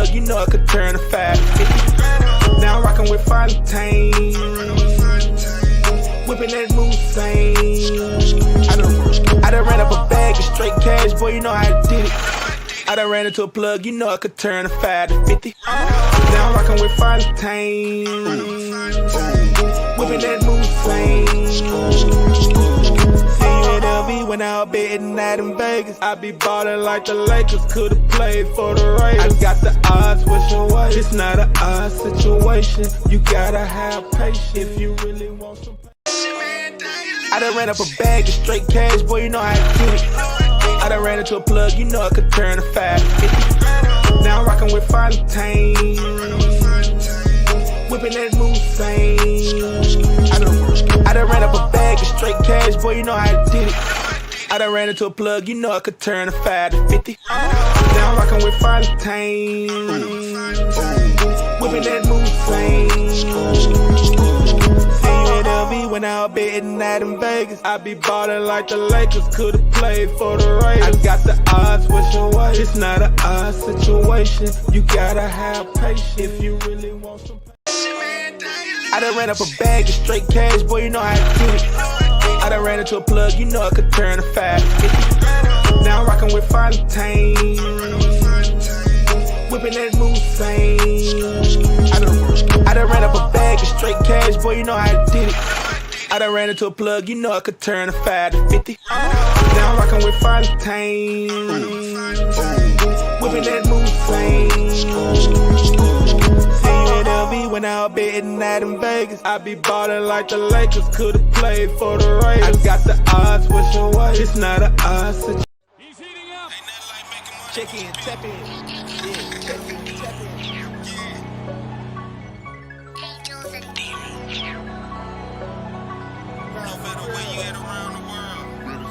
plug, you know I could turn a 550. Now I'm rocking with Fontaine, whipping that Moussain. I done ran up a bag of straight cash, boy, you know how I did it. I done ran into a plug, you know I could turn a 5 to 50. Now I'm rocking with Fontaine, whipping that Moussain. See you at LV when I was betting night in Vegas. I be ballin' like the Lakers, could've played for the Raiders. I got the odds with your way. It's not an odd situation. You gotta have patience if you really want some. I done ran up a bag of straight cash, boy, you know how I did it. I done ran into a plug, you know I could turn a 550. Now I'm rocking with Fontaine, whipping that Moussain. I done ran up a bag of straight cash, boy, you know how I did it. I done ran into a plug, you know I could turn a 5 to 50. Now I'm rocking with Fontaine, whipping that Moussain. LV when I was betting night in Vegas. I be ballin' like the Lakers, could've played for the Raiders. I got the odds with your way. It's not an odd situation. You gotta have patience if you really want some. I done ran up a bag of straight cash, boy, you know how I did it. I done ran into a plug, you know I could turn a 550. Now I'm rocking with Fontaine, whipping that Moussain. I done ran up a bag of straight cash, boy, you know how I did it. I done ran into a plug, you know I could turn a 5 to 50. Now I'm rocking with Fontaine, whipping that Moussain. See you at LV when I was betting night in Vegas. I be ballin' like the Lakers, could've played for the Raiders. I got the odds with your way. It's not an odd situation. He's heating up. Check in, tap in. Yeah, check in, tap in.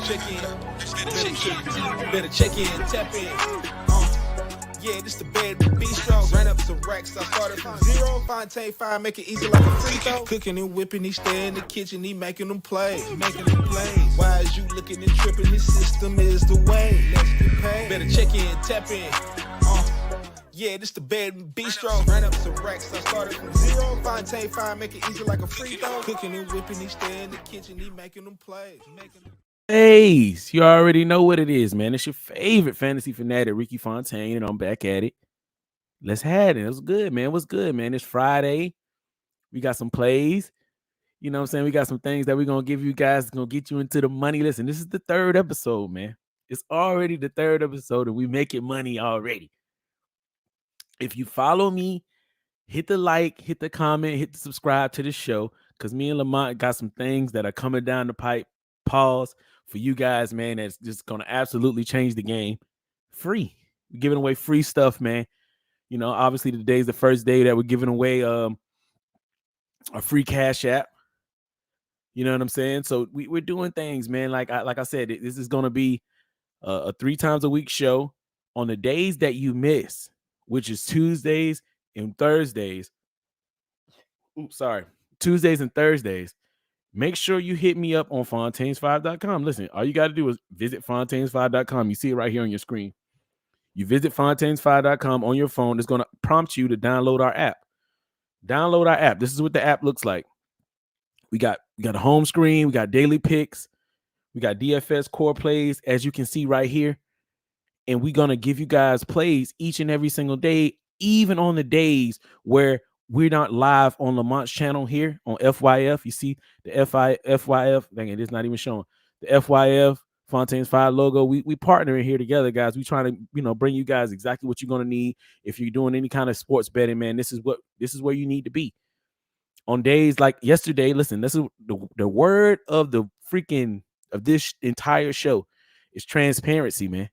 Check in, better check in, tap in. Yeah, this the bed with bistro. Ran up some racks, I started from zero. Fontaine 5, make it easy like a free throw. Cooking and whipping, he stay in the kitchen, he making them plays. Why is you looking and tripping? His system is the way. Let's get paid. Better check in, tap in. Yeah, this the bed and bistro. Ran up some racks, I started from zero. Fontaine 5, make it easy like a free throw. Cooking and whipping, he stay in the kitchen, he making them plays. Hey, you already know what it is, man. It's your favorite fantasy fanatic, Ricky Fontaine, and I'm back at it. Let's have it. It was good, man. What's good, man? It's Friday. We got some plays. You know what I'm saying? We got some things that we're going to give you guys, going to get you into the money. Listen, this is the third episode, man. It's already the third episode, and we making money already. If you follow me, hit the like, hit the comment, hit the subscribe to the show, because me and Lamont got some things that are coming down the pipe. Pause. For you guys, man, that's just going to absolutely change the game. Free. We're giving away free stuff, man. You know, obviously today's the first day that we're giving away a free Cash App. You know what I'm saying? So we're doing things, man. Like I said, this is going to be a 3 times a week show on the days that you miss, which is Tuesdays and Thursdays. Tuesdays and Thursdays. Make sure you hit me up on Fontaines5.com. Listen, all you got to do is visit Fontaines5.com. You see it right here on your screen. You visit Fontaines5.com on your phone. It's going to prompt you to download our app. Download our app. This is what the app looks like. We got a home screen. We got daily picks. We got DFS core plays, as you can see right here. And we're going to give you guys plays each and every single day, even on the days where we're not live on Lamont's channel here on FYF. You see the FYF. Dang it, it's not even showing. The FYF Fontaines 5 logo. We partnering here together, guys. We trying to, bring you guys exactly what you're going to need. If you're doing any kind of sports betting, man, this is where you need to be. On days like yesterday, listen, this is the word of this entire show is transparency, man.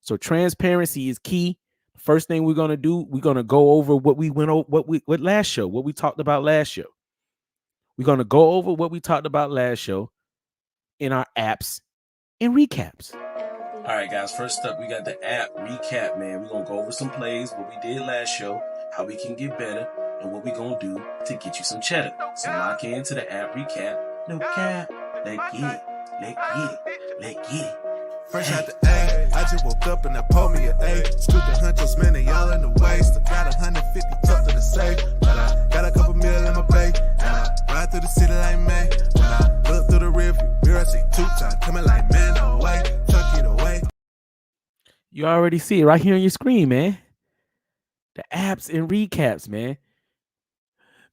So transparency is key. First thing we're going to do, we're going to go over what we talked about last show. We're going to go over what we talked about last show in our apps and recaps. All right, guys, first up, we got the app recap, man. We're going to go over some plays, what we did last show, how we can get better, and what we're going to do to get you some cheddar. So lock into the app recap. No cap. Let's get it. Fresh out the A, I just woke up and I pulled me an A. Scoot the hunters, man, they all in the way. You already see it right here on your screen, man. The apps and recaps, man.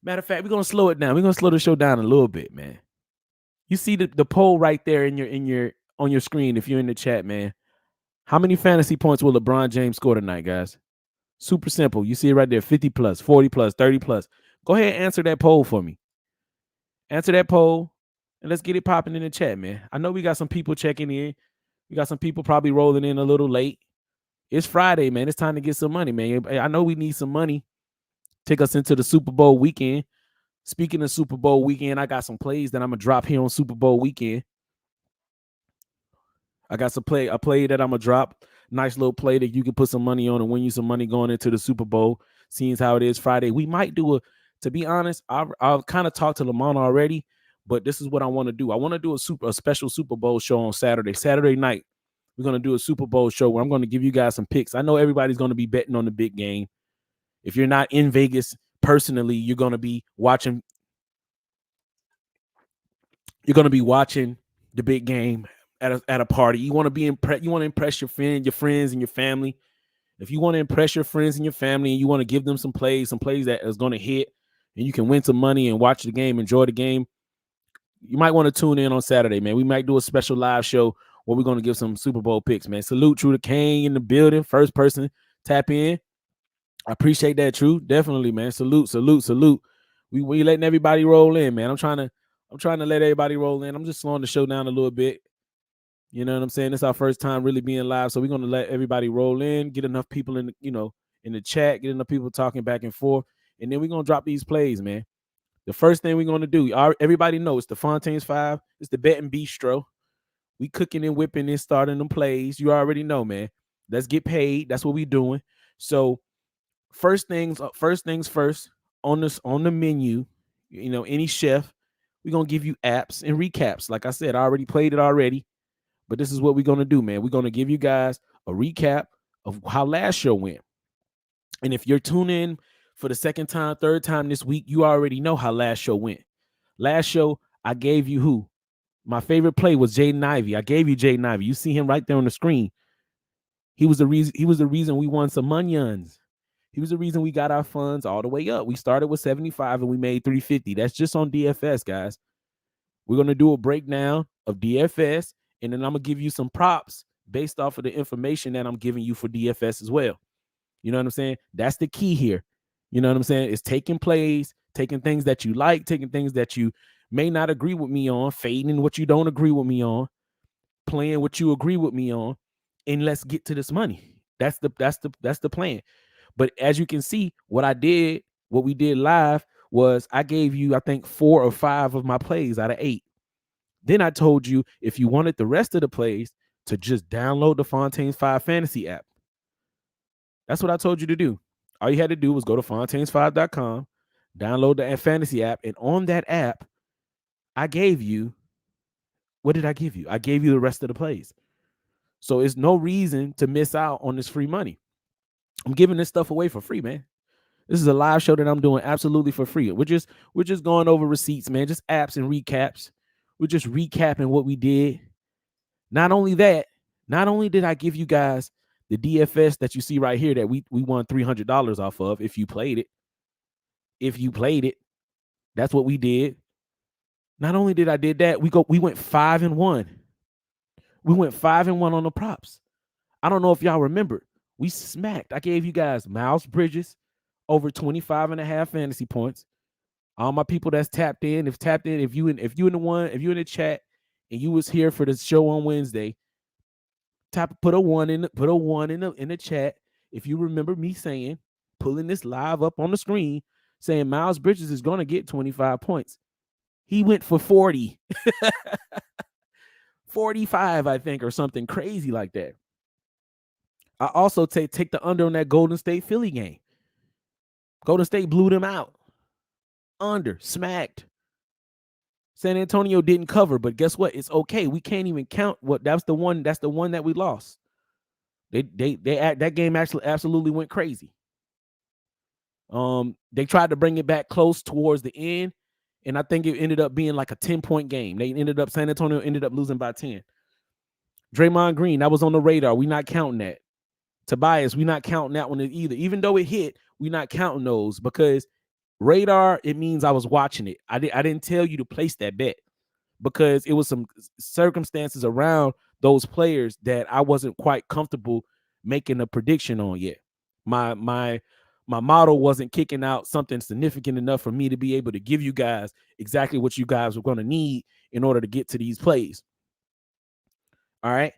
Matter of fact, we're gonna slow it down. We're gonna slow the show down a little bit, man. You see the poll right there on your screen if you're in the chat, man. How many fantasy points will LeBron James score tonight, guys? Super simple. You see it right there, 50 plus, 40 plus, 30 plus. Go ahead and answer that poll for me. Answer that poll, and let's get it popping in the chat, man. I know we got some people checking in. We got some people probably rolling in a little late. It's Friday, man. It's time to get some money, man. I know we need some money. Take us into the Super Bowl weekend. Speaking of Super Bowl weekend, I got some plays that I'm going to drop here on Super Bowl weekend. I got a play that I'm going to drop. Nice little play that you can put some money on and win you some money going into the Super Bowl. Seeing how it is Friday. We might do to be honest, I've kind of talked to Lamont already, but this is what I want to do. I want to do a special Super Bowl show on Saturday night. We're going to do a Super Bowl show where I'm going to give you guys some picks. I know everybody's going to be betting on the big game. If you're not in Vegas personally, you're going to be watching the big game at a party. You want to be you want to impress your friends and your family. If you want to impress your friends and your family and you want to give them some plays that is going to hit and you can win some money and watch the game, enjoy the game, you might want to tune in on Saturday, man. We might do a special live show where we're going to give some Super Bowl picks, man. Salute True to Kane in the building. First person, tap in. I appreciate that, True. Definitely, man. Salute. We letting everybody roll in, man. I'm trying to let everybody roll in. I'm just slowing the show down a little bit. You know what I'm saying? It's our first time really being live, so we're gonna let everybody roll in, get enough people in the chat, get enough people talking back and forth, and then we're gonna drop these plays, man. The first thing we're gonna do, everybody knows it's the Fontaine's 5, it's the betting bistro. We cooking and whipping and starting them plays. You already know, man. Let's get paid. That's what we doing. So first things first. On the menu, any chef, we're gonna give you apps and recaps. Like I said, I already played it already. But this is what we're going to do, man. We're going to give you guys a recap of how last show went. And if you're tuning in for the second time, third time this week, you already know how last show went. Last show, I gave you who? My favorite play was Jaden Ivey. I gave you Jaden Ivey. You see him right there on the screen. He was the reason we won some monions. He was the reason we got our funds all the way up. We started with 75 and we made 350. That's just on DFS, guys. We're going to do a breakdown of DFS. And then I'm going to give you some props based off of the information that I'm giving you for DFS as well. You know what I'm saying? That's the key here. You know what I'm saying? It's taking plays, taking things that you like, taking things that you may not agree with me on, fading what you don't agree with me on, playing what you agree with me on, and let's get to this money. That's the plan. But as you can see, what we did live was I gave you, I think, 4 or 5 of my plays out of 8. Then I told you if you wanted the rest of the plays to just download the Fontaine's 5 fantasy app. That's what I told you to do. All you had to do was go to fontaines5.com, download the fantasy app, and on that app, I gave you, what did I give you? I gave you the rest of the plays. So it's no reason to miss out on this free money. I'm giving this stuff away for free, man. This is a live show that I'm doing absolutely for free. We're just going over receipts, man, just apps and recaps. We're just recapping what we did. Not only did I give you guys the DFS that you see right here that we won $300 off of if you played it. That's what we did. Not only did I did that, we went 5-1. We went 5-1 on the props. I don't know if y'all remember. We smacked. I gave you guys Miles Bridges over 25.5 fantasy points. All my people that's tapped in, if you in the chat and you was here for the show on Wednesday, put a 1 in the chat. If you remember me saying, pulling this live up on the screen, saying Miles Bridges is going to get 25 points. He went for 40. 45, I think, or something crazy like that. I also take the under on that Golden State Philly game. Golden State blew them out. Under, smacked. San Antonio didn't cover, but guess what? It's okay. We can't even count what that's the one that we lost. That game actually absolutely went crazy. They tried to bring it back close towards the end, and I think it ended up being like a 10-point game. San Antonio ended up losing by 10. Draymond Green, that was on the radar. We're not counting that. Tobias, we're not counting that one either. Even though it hit, we're not counting those because radar, it means I was watching it. I didn't tell you to place that bet because it was some circumstances around those players that I wasn't quite comfortable making a prediction on yet. My model wasn't kicking out something significant enough for me to be able to give you guys exactly what you guys were going to need in order to get to these plays. All right.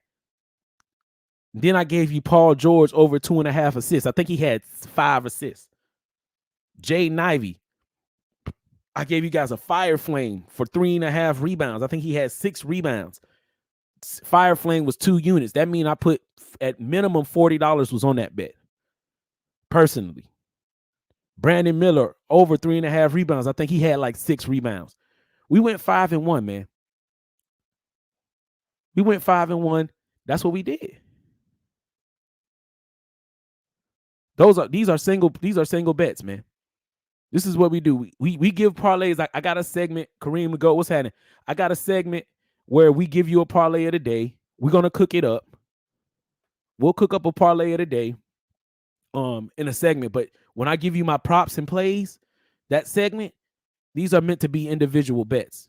Then I gave you Paul George over 2.5 assists. I think he had 5 assists. Jay Nivey, I gave you guys a Fire Flame for 3.5 rebounds. I think he had 6 rebounds. Fire Flame was 2 units. That means I put at minimum $40 was on that bet. Personally. Brandon Miller over 3.5 rebounds. I think he had like 6 rebounds. We went 5-1, man. We went 5-1. That's what we did. These are single bets, man. This is what we do. We give parlays. I got a segment. Kareem, go. What's happening? I got a segment where we give you a parlay of the day. We're gonna cook it up. We'll cook up a parlay of the day in a segment. But when I give you my props and plays, that segment, these are meant to be individual bets.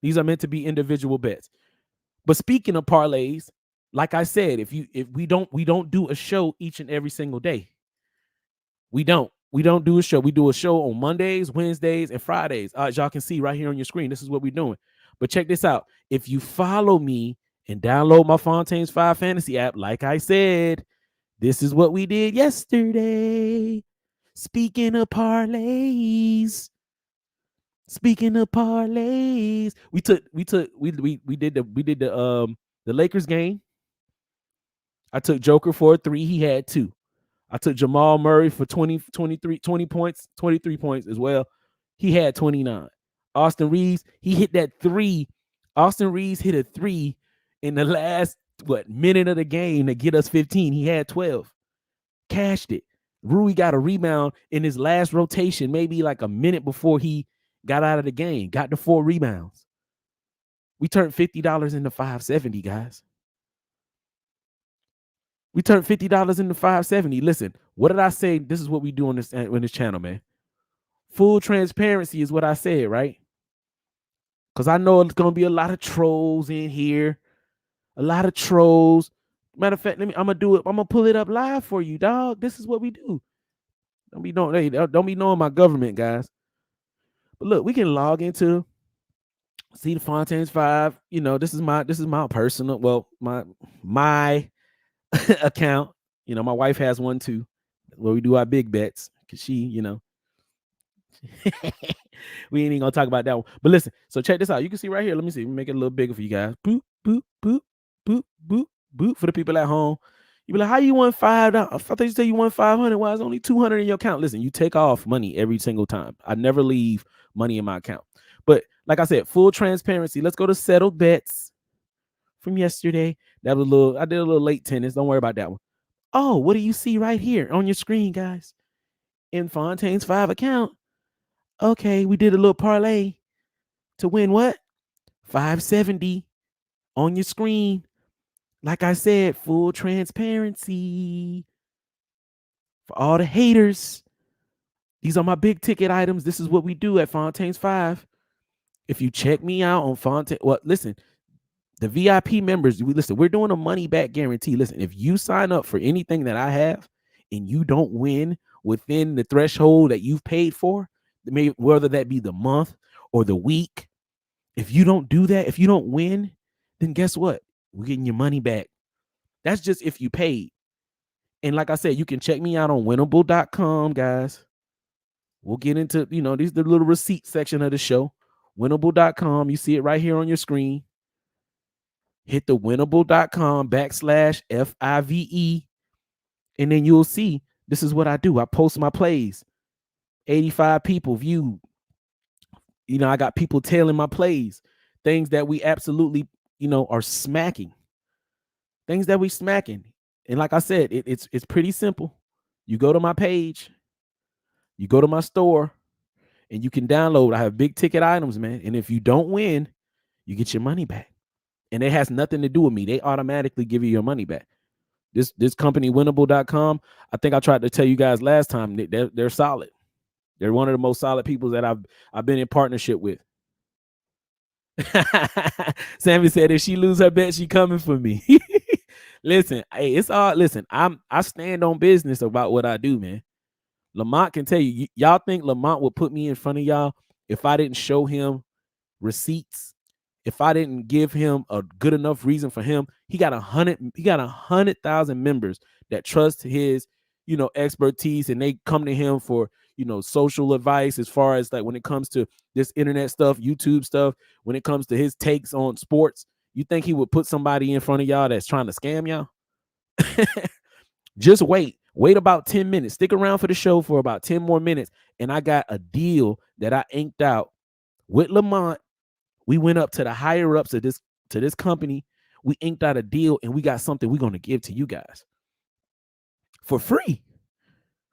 These are meant to be individual bets. But speaking of parlays, like I said, if we don't do a show each and every single day. We don't do a show. We do a show on Mondays, Wednesdays, and Fridays. As y'all can see right here on your screen, this is what we're doing. But check this out. If you follow me and download my Fontaine's 5 Fantasy app, like I said, this is what we did yesterday. Speaking of parlays, we did the Lakers game. I took Joker for a 3. He had 2. I took Jamal Murray for 20 points, 23 points as well. He had 29. Austin Reeves, he hit that 3. Austin Reeves hit a 3 in the last minute of the game to get us 15. He had 12. Cashed it. Rui got a rebound in his last rotation, maybe like a minute before he got out of the game. Got the 4 rebounds. We turned $50 into $570, guys. We turned $50 into $570. Listen, what did I say? This is what we do on this channel, man. Full transparency is what I said, right? Because I know it's gonna be a lot of trolls in here. A lot of trolls. Matter of fact, I'm gonna pull it up live for you, dog. This is what we do. Don't be knowing my government, guys. But look, we can log into see the Fontaine's 5. You know, this is my personal, well, my account. You know, my wife has one too, where we do our big bets because she, you know, we ain't even gonna talk about that one. But listen, so check this out. You can see right here. Let me see. Let me make it a little bigger for you guys. Boop, boop, boop, boop, boop, boop. For the people at home, you be like, how you won $5? I thought you said you won 500. Why is only 200 in your account? Listen, you take off money every single time. I never leave money in my account. But like I said, full transparency. Let's go to settled bets from yesterday. That was I did a little late tennis. Don't worry about that one. Oh, what do you see right here on your screen, guys? In Fontaine's 5 account. Okay, we did a little parlay to win what? 570 on your screen. Like I said, full transparency for all the haters. These are my big ticket items. This is what we do at Fontaine's 5. If you check me out on Fontaine, well, listen, the VIP members, we're doing a money back guarantee. Listen, if you sign up for anything that I have and you don't win within the threshold that you've paid for, whether that be the month or the week, if you don't do that, if you don't win, then guess what? We're getting your money back. That's just if you paid. And like I said, you can check me out on winnable.com, guys. We'll get into, these are the little receipt section of the show. Winnable.com. You see it right here on your screen. Hit the winnable.com /FIVE. And then you'll see this is what I do. I post my plays. 85 people viewed. I got people tailing my plays. Things that we absolutely, are smacking. Things that we smacking. And like I said, it's pretty simple. You go to my page. You go to my store. And you can download. I have big ticket items, man. And if you don't win, you get your money back. And it has nothing to do with me. They automatically give you your money back. This company, winnable.com, I think I tried to tell you guys last time, they're solid. They're one of the most solid people that I've been in partnership with. Sammy said if she lose her bet, she coming for me. Listen, hey, it's all listen. I stand on business about what I do, man. Lamont can tell you, y'all think Lamont would put me in front of y'all if I didn't show him receipts, if I didn't give him a good enough reason for him. He got 100,000 members that trust his, expertise, and they come to him for, social advice as far as like when it comes to this internet stuff, YouTube stuff, when it comes to his takes on sports. You think he would put somebody in front of y'all that's trying to scam y'all? Just wait about 10 minutes. Stick around for the show for about 10 more minutes. And I got a deal that I inked out with Lamont. We went up to the higher ups of this company. We inked out a deal, and we got something we're going to give to you guys for free.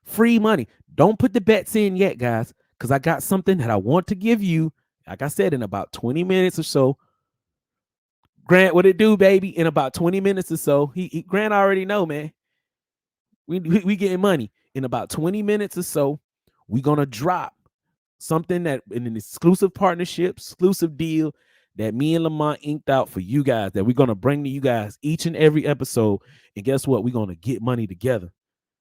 Free money. Don't put the bets in yet, guys, because I got something that I want to give you. Like I said, in about 20 minutes or so. Grant, what it do, baby? In about 20 minutes or so. Grant already know, man. We getting money. In about 20 minutes or so, we're going to drop something that in an exclusive partnership, exclusive deal that me and Lamont inked out for you guys that we're going to bring to you guys each and every episode. And guess what? We're going to get money together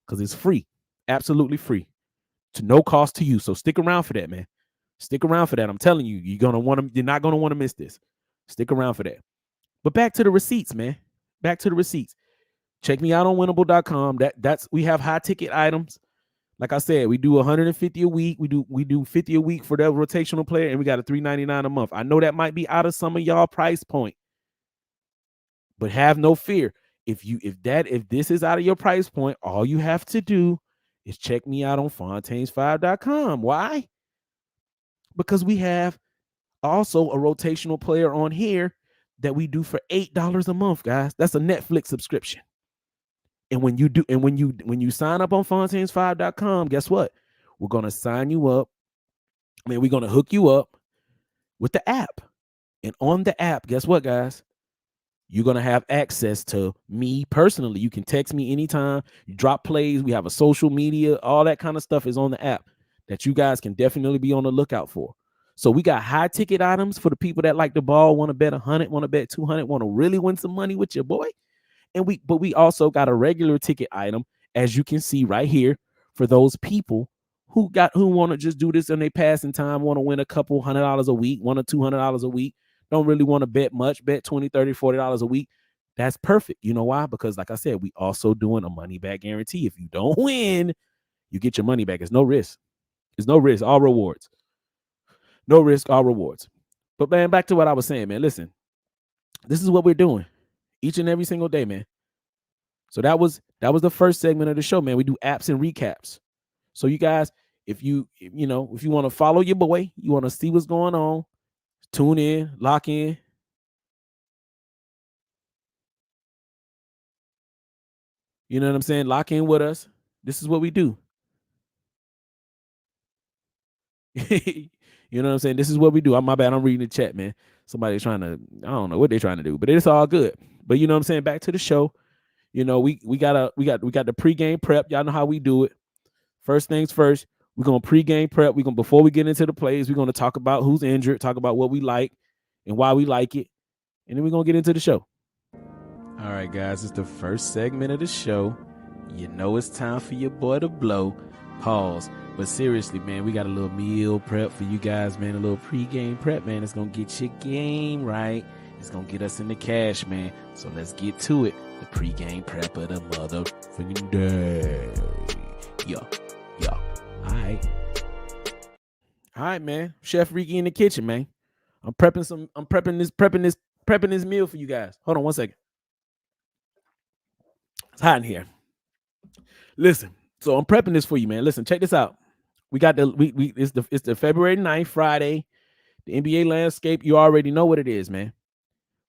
because it's free. Absolutely free. To no cost to you. So stick around for that, man. Stick around for that. I'm telling you, you're not going to want to miss this. Stick around for that. But back to the receipts, man. Back to the receipts. Check me out on winnable.com. We have high ticket items. Like I said, we do 150 a week. We do 50 a week for the rotational player, and we got a $3.99 a month. I know that might be out of some of y'all price point, but have no fear. If this is out of your price point, all you have to do is check me out on Fontaines5.com. Why? Because we have also a rotational player on here that we do for $8 a month, guys. That's a Netflix subscription. And when you sign up on Fontaines5.com, guess what? We're gonna sign you up. We're gonna hook you up with the app. And on the app, guess what, guys? You're gonna have access to me personally. You can text me anytime. You drop plays. We have a social media. All that kind of stuff is on the app that you guys can definitely be on the lookout for. So we got high ticket items for the people that like the ball, want to bet 100, want to bet 200, want to really win some money with your boy. But we also got a regular ticket item, as you can see right here, for those people who want to just do this in their passing time, want to win a couple $100 a week, $100 or $200 a week, don't really want to bet much, bet $20, $30, $40 a week. That's perfect. You know why? Because like I said, we also doing a money back guarantee. If you don't win, you get your money back. It's no risk. It's no risk, all rewards. No risk, all rewards. But man, back to what I was saying, man. Listen, this is what we're doing each and every single day, man. So that was the first segment of the show, man. We do apps and recaps. So you guys, if you want to follow your boy, you want to see what's going on, tune in, lock in. You know what I'm saying? Lock in with us. This is what we do. You know what I'm saying? This is what we do. My bad. I'm reading the chat, man. Somebody's trying to, I don't know what they're trying to do, but it's all good. But you know what I'm saying? Back to the show. We got the pregame prep. Y'all know how we do it. First things first, we're gonna pregame prep. Before we get into the plays, we're gonna talk about who's injured, talk about what we like and why we like it, and then we're gonna get into the show. All right, guys, it's the first segment of the show. You know it's time for your boy to blow. Pause. But seriously, man, we got a little meal prep for you guys, man. A little pregame prep, man. It's gonna get your game right. It's gonna get us in the cash, man. So let's get to it. The pregame prep of the motherfucking day. Yo. All right, man. Chef Ricky in the kitchen, man. I'm prepping this meal for you guys. Hold on one second. It's hot in here. Listen, so I'm prepping this for you, man. Listen, check this out. We got it's the February 9th, Friday. The NBA landscape, you already know what it is, man.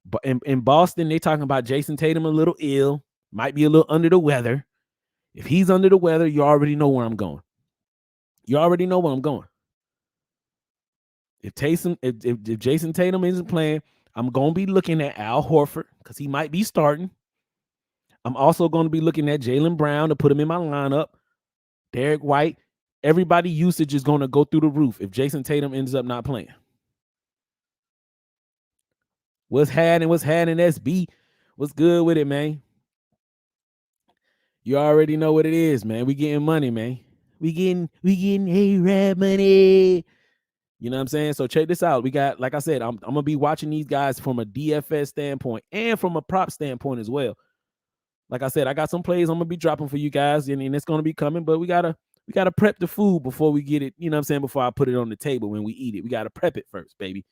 But in Boston, they talking about Jason Tatum a little ill, might be a little under the weather. If he's under the weather, you already know where I'm going. You already know where I'm going. If Jason Tatum isn't playing, I'm gonna be looking at Al Horford because he might be starting. I'm also going to be looking at Jaylen Brown to put him in my lineup. Derek White. Everybody usage is going to go through the roof if Jason Tatum ends up not playing. What's happening, SB? What's good with it, man? You already know what it is, man. We getting money, man. We getting A-Rap money. You know what I'm saying? So check this out. We got, like I said, I'm going to be watching these guys from a DFS standpoint and from a prop standpoint as well. Like I said, I got some plays I'm going to be dropping for you guys, and it's going to be coming, but we got to prep the food before we get it, you know what I'm saying, before I put it on the table when we eat it. We got to prep it first, baby.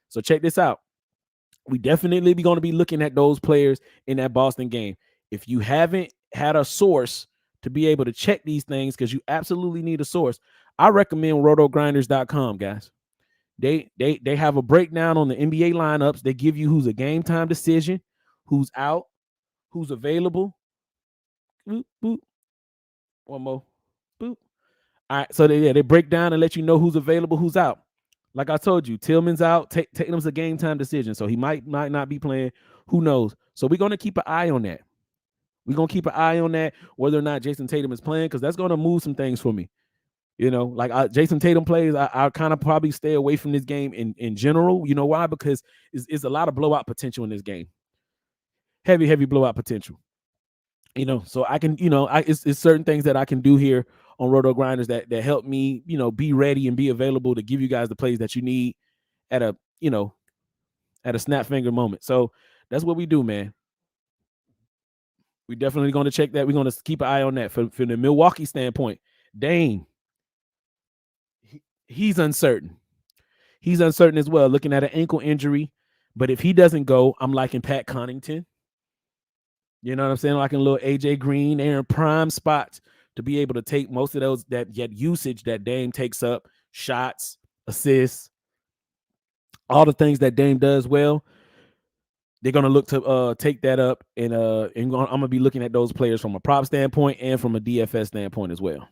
So check this out. We definitely be going to be looking at those players in that Boston game. If you haven't had a source to be able to check these things, because you absolutely need a source, I recommend rotogrinders.com, guys. They have a breakdown on the NBA lineups. They give you who's a game time decision, who's out, who's available. Boop, boop. One more. Boop. All right, so they break down and let you know who's available, who's out. Like I told you, Tillman's out. Tatum's a game time decision, so he might not be playing. Who knows? So we're going to keep an eye on that. We're going to keep an eye on that, whether or not Jason Tatum is playing, because that's going to move some things for me. You know, like Jason Tatum plays, I kind of probably stay away from this game in general. You know why? Because it's a lot of blowout potential in this game. Heavy blowout potential. You know, so I can, you know, it's certain things that I can do here on Roto Grinders that help me, you know, be ready and be available to give you guys the plays that you need at a snap finger moment. So that's what we do, man. We definitely going to check that. We're going to keep an eye on that from the Milwaukee standpoint. Dame, he's uncertain. He's uncertain as well, looking at an ankle injury. But if he doesn't go, I'm liking Pat Connaughton. You know what I'm saying? Like a little AJ Green. They're in prime spots to be able to take most of those that usage that Dame takes up, shots, assists, all the things that Dame does well. They're gonna look to take that up, and I'm gonna be looking at those players from a prop standpoint and from a DFS standpoint as well.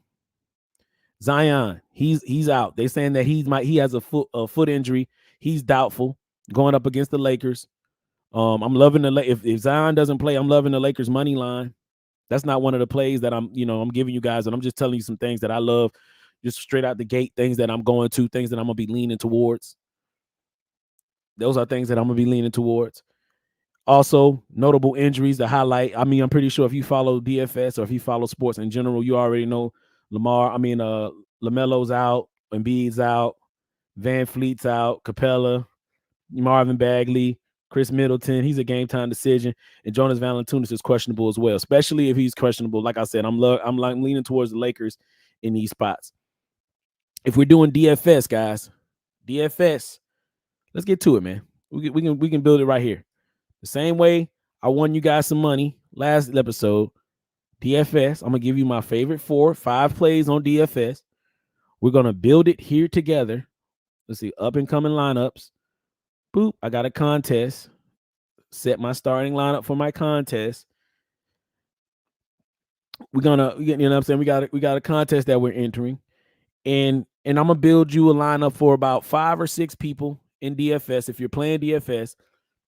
Zion, he's out. They're saying that he has a foot injury. He's doubtful going up against the Lakers. I'm loving if Zion doesn't play, I'm loving the Lakers money line. That's not one of the plays that I'm giving you guys, and I'm just telling you some things that I love, just straight out the gate, things that I'm going to, things that I'm gonna be leaning towards. Those are things that I'm gonna be leaning towards. Also, notable injuries to highlight. I mean, I'm pretty sure if you follow DFS or if you follow sports in general, you already know LaMelo's out, Embiid's out, Van Fleet's out, Capella, Marvin Bagley, Chris Middleton, he's a game time decision, and Jonas Valanciunas is questionable as well, especially if he's questionable. Like I said, I'm leaning towards the Lakers in these spots. If we're doing DFS, guys, let's get to it, man. We can build it right here. The same way I won you guys some money last episode, DFS, I'm going to give you my favorite 4-5 plays on DFS. We're going to build it here together. Let's see, up and coming lineups. Boop, I got a contest. Set my starting lineup for my contest. We're going to, you know what I'm saying? We got a contest that we're entering. And I'm going to build you a lineup for about 5 or 6 people in DFS if you're playing DFS.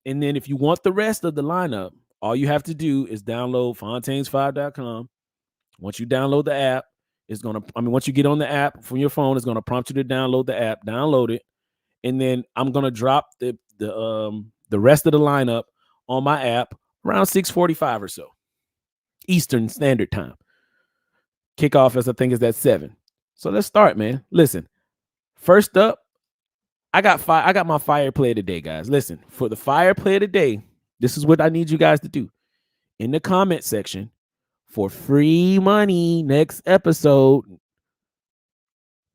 And then if you want the rest of the lineup, all you have to do is download Fontaines5.com. Once you download the app, once you get on the app from your phone, it's going to prompt you to download the app. Download it. And then I'm going to drop the rest of the lineup on my app around 6:45 or so Eastern Standard Time. Kickoff, as I think, is at 7. So let's start, man. Listen, first up, I got my fire play today, guys. Listen, for the fire play today, this is what I need you guys to do. In the comment section, for free money next episode.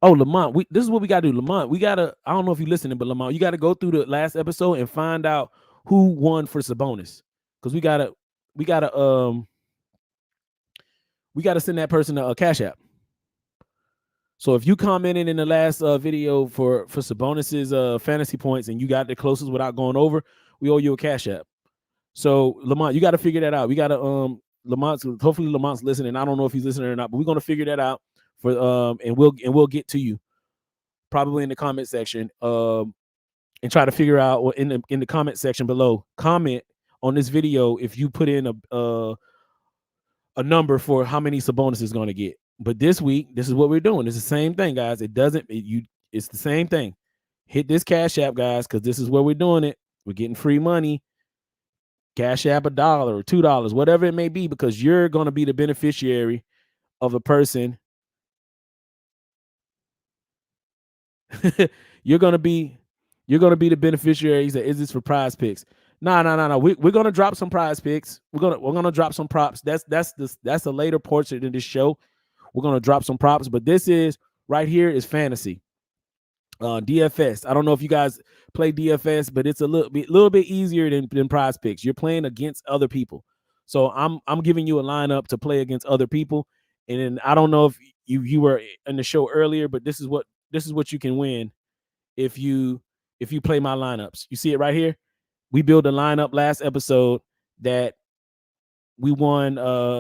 Oh, Lamont, this is what we got to do. Lamont, I don't know if you're listening, but Lamont, you got to go through the last episode and find out who won for Sabonis. Because we gotta send that person a Cash App. So if you commented in the last video for Sabonis's fantasy points and you got the closest without going over, we owe you a Cash App. So Lamont, you got to figure that out. We got to hopefully Lamont's listening. I don't know if he's listening or not, but we're gonna figure that out and we'll get to you probably in the comment section and try to figure out in the comment section below. Comment on this video if you put in a number for how many Sabonis is going to get. But this week, this is what we're doing. It's the same thing, guys. It's the same thing. Hit this Cash App, guys, because this is where we're doing it. We're getting free money. Cash App $1 or $2, whatever it may be, because you're going to be the beneficiary of a person. You're gonna be the beneficiary. He said, "Is this for Prize Picks?" No. We're gonna drop some Prize Picks. We're gonna drop some props. That's a later portion of this show. We're gonna drop some props, but this is right here is fantasy. DFS. I don't know if you guys play DFS, but it's a little bit easier than Prize Picks. You're playing against other people, so I'm giving you a lineup to play against other people. And then I don't know if you were in the show earlier, but this is what you can win if you play my lineups. You see it right here. We built a lineup last episode that we won.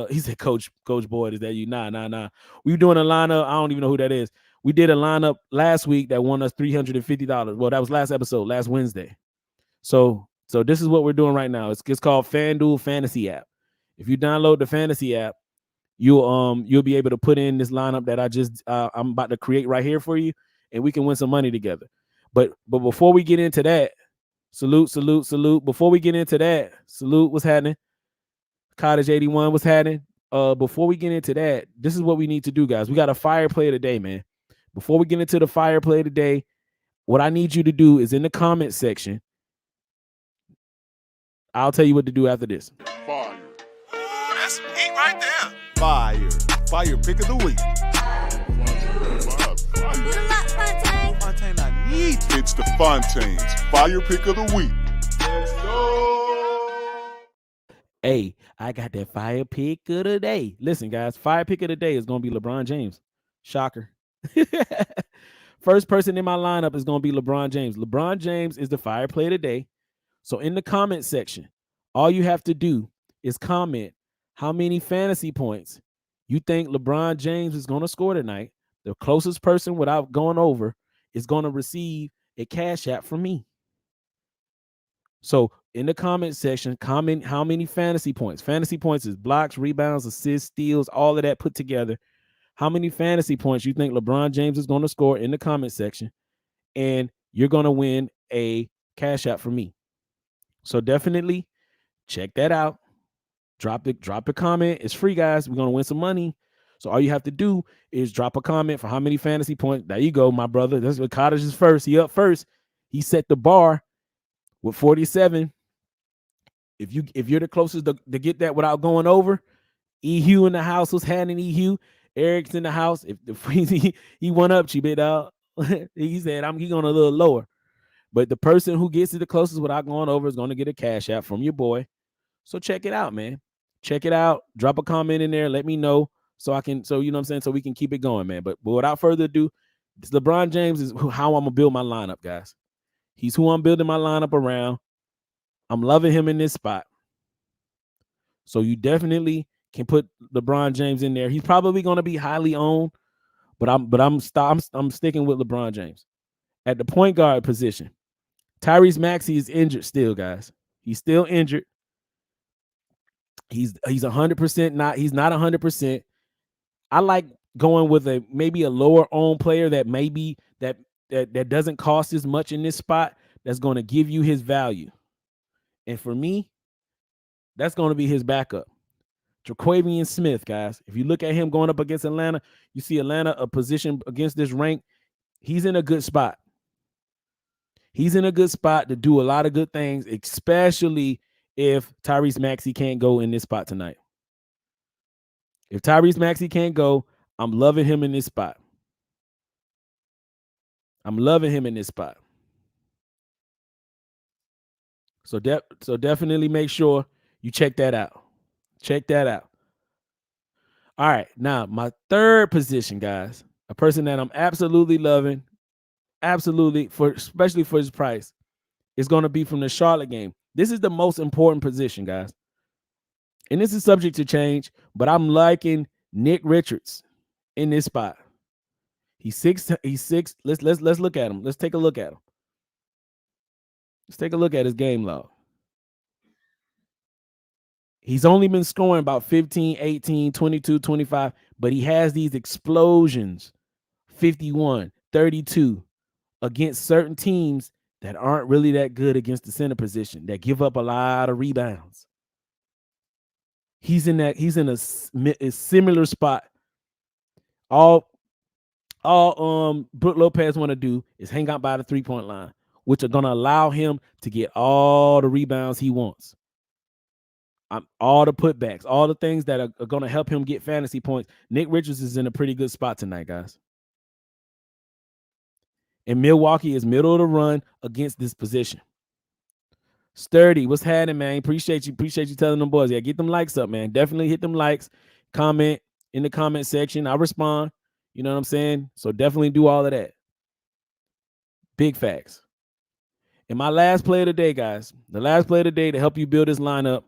He said, Coach Boyd, is that you? Nah. We were doing a lineup. I don't even know who that is. We did a lineup last week that won us $350. Well, that was last episode, last Wednesday. So this is what we're doing right now. It's called FanDuel Fantasy app. If you download the Fantasy app, you'll be able to put in this lineup that I'm about to create right here for you, and we can win some money together. But before we get into that, salute. Before we get into that, salute, what's happening? Cottage 81, what's happening? Before we get into that, this is what we need to do, guys. We got a fire play today, man. Before we get into the fire play today, what I need you to do is in the comment section. I'll tell you what to do after this. Fire. Ooh, that's some heat right there. Fire pick of the week. Fontaine, I need. It's the Fontaine's fire pick of the week. Let's go. Hey, I got that fire pick of the day. Listen, guys, fire pick of the day is going to be LeBron James. Shocker. First person in my lineup is going to be LeBron James. LeBron James is the fire play of the day. So in the comment section, all you have to do is comment how many fantasy points you think LeBron James is going to score tonight. The closest person without going over is going to receive a Cash App from me. So in the comment section, comment how many fantasy points. Fantasy points is blocks, rebounds, assists, steals, all of that put together. How many fantasy points you think LeBron James is going to score in the comment section, and you're going to win a Cash App from me. So definitely check that out. Drop a comment. It's free, guys. We're going to win some money. So all you have to do is drop a comment for how many fantasy points. There you go, my brother. That's what Cottage is first. He up first. He set the bar with 47. If you're the closest to get that without going over, Hugh in the house. What's happening, Hugh? Eric's in the house. If he went up, big dog. He said he going a little lower. But the person who gets it the closest without going over is going to get a Cash App from your boy. So check it out, man. Check it out. Drop a comment in there. Let me know so you know what I'm saying, so we can keep it going, man. But without further ado, LeBron James is how I'm going to build my lineup, guys. He's who I'm building my lineup around. I'm loving him in this spot. So you definitely can put LeBron James in there. He's probably going to be highly owned, but I'm sticking with LeBron James. At the point guard position, Tyrese Maxey is injured still, guys. He's still injured. He's 100%. He's not 100%. I like going with maybe a lower owned player that maybe that doesn't cost as much in this spot. That's going to give you his value. And for me, that's going to be his backup, Trae Smith, guys. If you look at him going up against Atlanta, you see Atlanta a position against this rank. He's in a good spot. He's in a good spot to do a lot of good things, especially if Tyrese Maxey can't go in this spot tonight. If Tyrese Maxey can't go, I'm loving him in this spot. So definitely make sure you check that out. All right, now my third position, guys, a person that I'm absolutely loving, especially for his price, is going to be from the Charlotte game. This is the most important position, guys. And this is subject to change, but I'm liking Nick Richards in this spot. He's 6. Let's look at him. Let's take a look at him. Let's take a look at his game log. He's only been scoring about 15, 18, 22, 25, but he has these explosions, 51, 32, against certain teams that aren't really that good against the center position, that give up a lot of rebounds. He's in a similar spot. All Brook Lopez want to do is hang out by the 3-point line, which are going to allow him to get all the rebounds he wants. All the putbacks, all the things that are going to help him get fantasy points. Nick Richards is in a pretty good spot tonight, guys. And Milwaukee is middle of the run against this position. Sturdy, what's happening, man? Appreciate you telling them boys. Yeah, get them likes up, man. Definitely hit them likes. Comment in the comment section. I respond. You know what I'm saying? So definitely do all of that. Big facts. And my last play of the day, guys. The last play of the day to help you build this lineup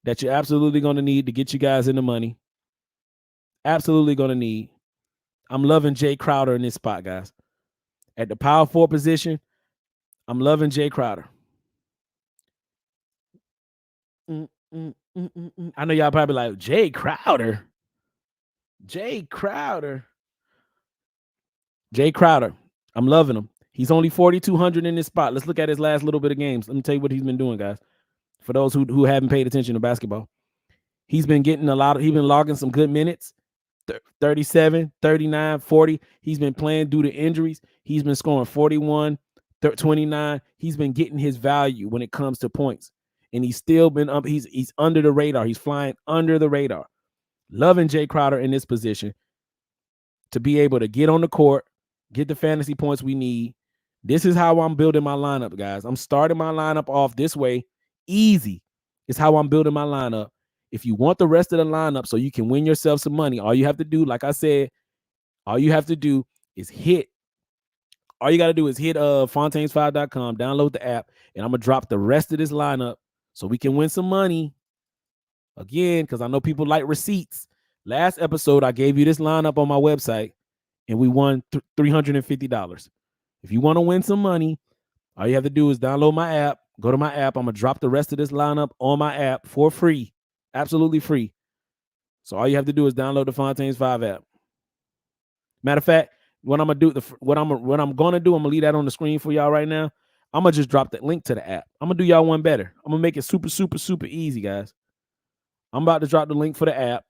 that you're absolutely going to need to get you guys in the money. Absolutely going to need. I'm loving Jay Crowder in this spot, guys. At the power forward position, I'm loving Jay Crowder. I know y'all probably like, Jay Crowder. I'm loving him. He's only 4,200 in this spot. Let's look at his last little bit of games. Let me tell you what he's been doing, guys. For those who haven't paid attention to basketball, he's been getting he's been logging some good minutes. 37, 39, 40. He's been playing due to injuries. He's been scoring 41, 29. He's been getting his value when it comes to points. And he's still been up. He's under the radar. He's flying under the radar. Loving Jay Crowder in this position to be able to get on the court, get the fantasy points we need. This is how I'm building my lineup, guys. I'm starting my lineup off this way. Easy is how I'm building my lineup. If you want the rest of the lineup so you can win yourself some money, all you have to do, like I said, all you got to do is hit Fontaines5.com, download the app, and I'm going to drop the rest of this lineup so we can win some money. Again, because I know people like receipts. Last episode, I gave you this lineup on my website, and we won $350. If you want to win some money, all you have to do is download my app, go to my app. I'm going to drop the rest of this lineup on my app for free. Absolutely free. So all you have to do is download the Fontaines 5 app. Matter of fact, what I'm gonna do, I'm gonna leave that on the screen for y'all right now. I'm gonna just drop that link to the app. I'm gonna do y'all one better. I'm gonna make it super, super, super easy, guys. I'm about to drop the link for the app,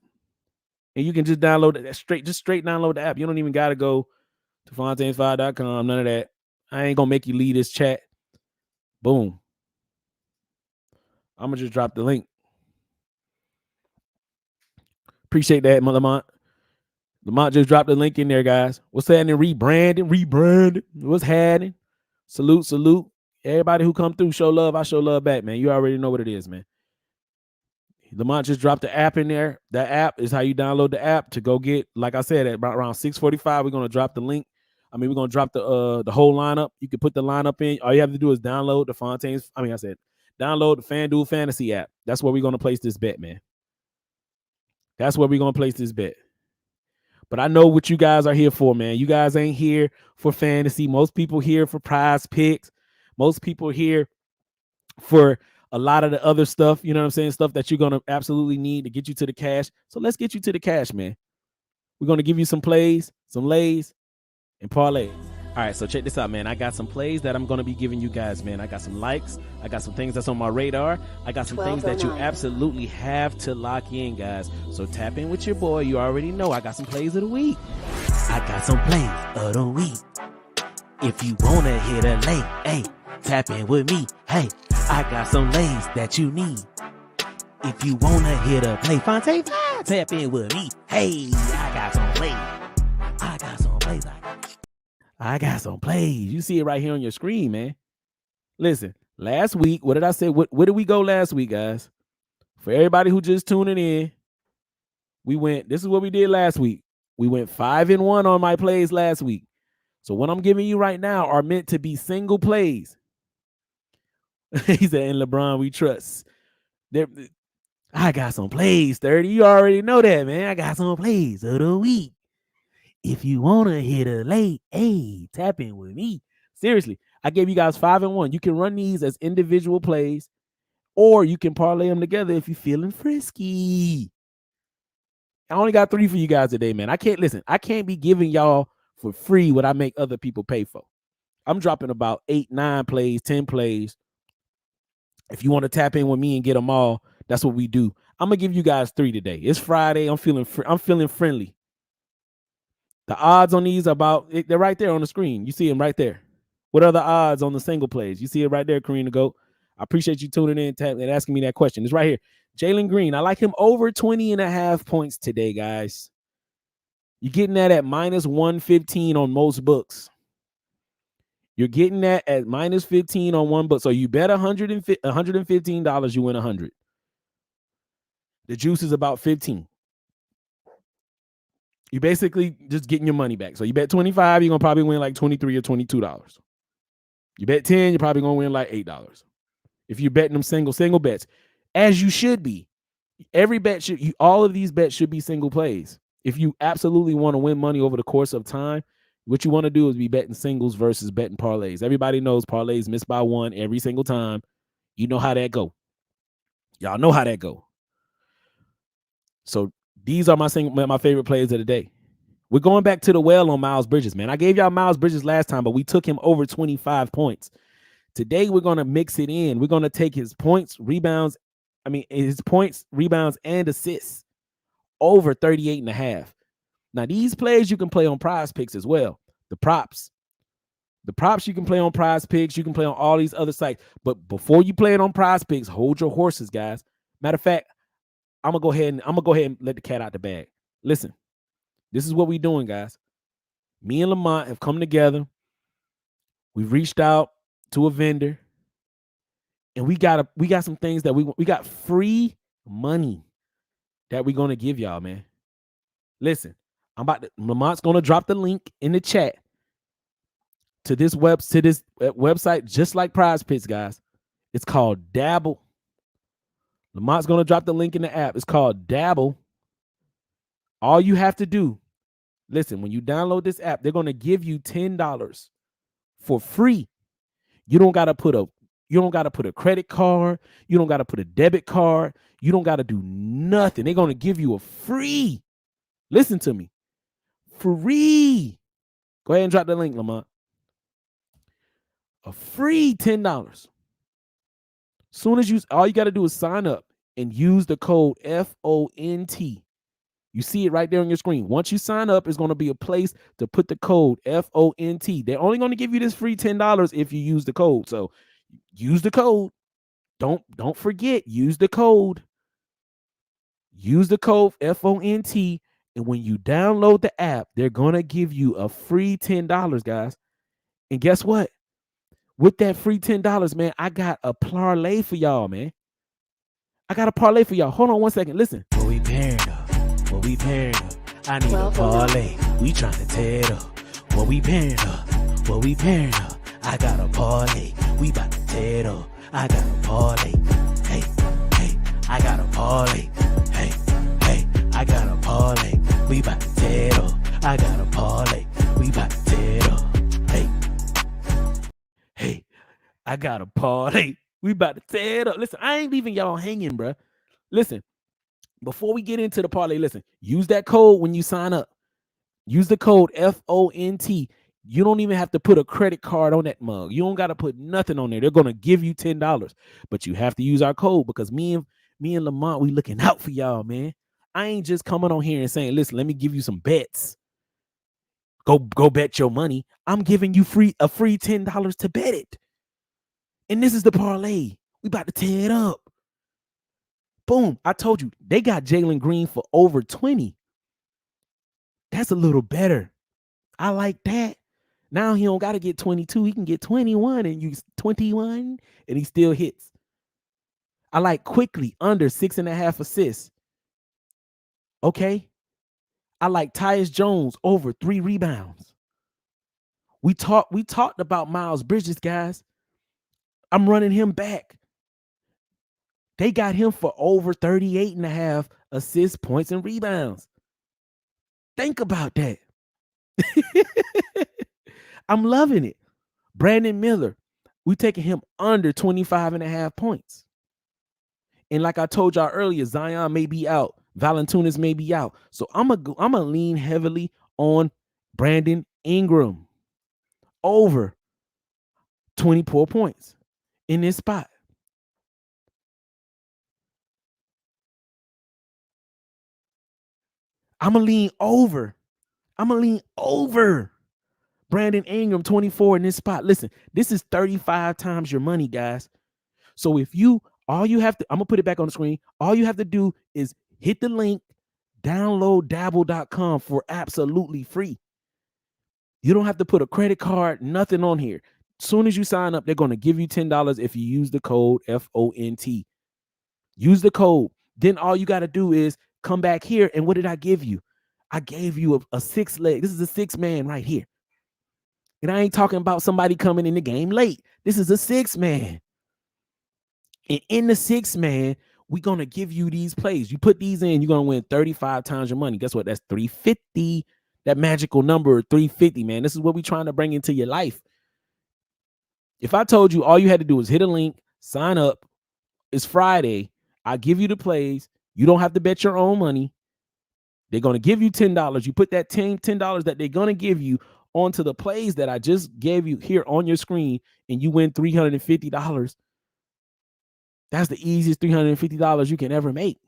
and you can just download it straight download the app. You don't even gotta go to Fontaines5.com. None of that. I ain't gonna make you leave this chat. Boom. I'm gonna just drop the link. Appreciate that, Lamont. Lamont just dropped the link in there, guys. What's happening? Rebranding. What's happening? Salute. Everybody who come through, show love. I show love back, man. You already know what it is, man. Lamont just dropped the app in there. That app is how you download the app to go get, like I said, at about around 6:45, we're going to drop the link. We're going to drop the whole lineup. You can put the lineup in. All you have to do is download the download the FanDuel Fantasy app. That's where we're going to place this bet, man. That's where we're going to place this bet. But I know what you guys are here for, man. You guys ain't here for fantasy. Most people here for PrizePicks. Most people here for a lot of the other stuff, you know what I'm saying? Stuff that you're going to absolutely need to get you to the cash. So let's get you to the cash, man. We're going to give you some plays, some lays, and parlay. All right, so check this out, man. I got some plays that I'm going to be giving you guys, man. I got some likes. I got some things that's on my radar. I got some things that you absolutely have to lock in, guys. So tap in with your boy. You already know I got some plays of the week. I got some plays of the week. If you want to hit a lay, hey, tap in with me. Hey, I got some lays that you need. If you want to hit a play, Fontaine, tap in with me. Hey, I got some plays. I got some plays. You see it right here on your screen, man. Listen, last week, what did I say? Where did we go last week, guys? For everybody who just tuning in, this is what we did last week. We went 5-1 on my plays last week. So what I'm giving you right now are meant to be single plays. He said, in LeBron, we trust. I got some plays, 30. You already know that, man. I got some plays of the week. If you want to hit a late, hey, tap in with me. Seriously, I gave you guys 5-1. You can run these as individual plays, Or you can parlay them together if you're feeling frisky. I only got 3 for you guys today, man. I can't be giving y'all for free what I make other people pay for. I'm dropping about 8, 9 plays, 10 plays. If you want to tap in with me and get them all, that's what we do. I'm gonna give you guys 3 today. It's Friday. I'm feeling friendly. The odds on these they're right there on the screen. You see them right there. What are the odds on the single plays? You see it right there, Karina Goat. I appreciate you tuning in and asking me that question. It's right here. Jalen Green, I like him over 20.5 points today, guys. You're getting that at minus 115 on most books. You're getting that at minus 15 on one book. So you bet $115, you win 100. The juice is about 15. You basically just getting your money back. So you bet 25, you're going to probably win like $23 or $22. You bet 10, you're probably going to win like $8. If you're betting them single bets, as you should be. Every bet all of these bets should be single plays. If you absolutely want to win money over the course of time, what you want to do is be betting singles versus betting parlays. Everybody knows parlays miss by 1 every single time. You know how that go. Y'all know how that go. So these are my favorite plays of the day. We're going back to the well on Miles Bridges, man. I gave y'all Miles Bridges last time, but we took him over 25 points. Today, we're going to mix it in. We're going to take his points, rebounds, and assists over 38.5. Now, these plays you can play on PrizePicks as well. The props you can play on PrizePicks. You can play on all these other sites. But before you play it on PrizePicks, hold your horses, guys. Matter of fact, I'm gonna go ahead and let the cat out the bag. Listen, this is what we're doing, guys. Me and Lamont have come together. We've reached out to a vendor, and we got some things that we got free money that we're gonna give y'all, man. Listen, Lamont's gonna drop the link in the chat to this website, just like PrizePicks, guys. It's called Dabble. Lamont's gonna drop the link in the app. It's called Dabble. All you have to do, listen, when you download this app, they're gonna give you $10 for free. You don't gotta put a credit card. You don't gotta put a debit card. You don't gotta do nothing. They're gonna give you a free. Listen to me, free. Go ahead and drop the link, Lamont. A free $10. Soon as all you got to do is sign up and use the code FONT. You see it right there on your screen. Once you sign up, it's going to be a place to put the code FONT. They're only going to give you this free $10 if you use the code. So use the code. Don't forget, use the code. Use the code FONT. And when you download the app, they're going to give you a free $10, guys. And guess what? With that free $10, man, I got a parlay for y'all, man. I got a parlay for y'all. Hold on one second. Listen. What we pairing up? I need a parlay. We trying to tear it up. What we pairing up? I got a parlay. We about to tear it up. I got a parlay. Hey, I got a parlay. Hey, I got a parlay. We about to tear it up. I got a parlay. We about to tear it up. Hey, I got a parlay. We about to tear it up. Listen, I ain't leaving y'all hanging, bro. Listen, before we get into the parlay, listen, use that code when you sign up. Use the code FONT. You don't even have to put a credit card on that mug. You don't got to put nothing on there. They're going to give you $10. But you have to use our code because me and Lamont, we looking out for y'all, man. I ain't just coming on here and saying, listen, let me give you some bets. Go bet your money. I'm giving you a free $10 to bet it. And this is the parlay. We about to tear it up. Boom. I told you, they got Jalen Green for over 20. That's a little better. I like that. Now he don't got to get 22. He can get 21 and use 21 and he still hits. I like Quickly under 6.5 assists. Okay. I like Tyus Jones over 3 rebounds. We talked about Miles Bridges, guys. I'm running him back. They got him for over 38.5 assists, points, and rebounds. Think about that. I'm loving it. Brandon Miller, we taking him under 25.5 points. And like I told y'all earlier, Zion may be out. Valanciunas may be out. So I'm gonna lean heavily on Brandon Ingram over 24 points in this spot. I'm gonna lean over Brandon Ingram 24 in this spot. Listen, this is 35 times your money, guys. So if all you have to, I'm gonna put it back on the screen. All you have to do is hit the link, download dabble.com for absolutely free. You don't have to put a credit card, nothing on here. As soon as you sign up, they're going to give you $10 if you use the code FONT. Use the code. Then all you got to do is come back here. And what did I give you? I gave you a 6-leg. This is a 6-man right here. And I ain't talking about somebody coming in the game late. This is a 6-man. And in the 6-man, we're going to give you these plays. You put these in, you're going to win 35 times your money. Guess what? That's 350. That magical number 350, man. This is what we're trying to bring into your life. If I told you all you had to do was hit a link, sign up, it's Friday, I give you the plays, you don't have to bet your own money. They're going to give you $10. You put that $10 that they're going to give you onto the plays that I just gave you here on your screen, and you win $350. That's the easiest $350 you can ever make.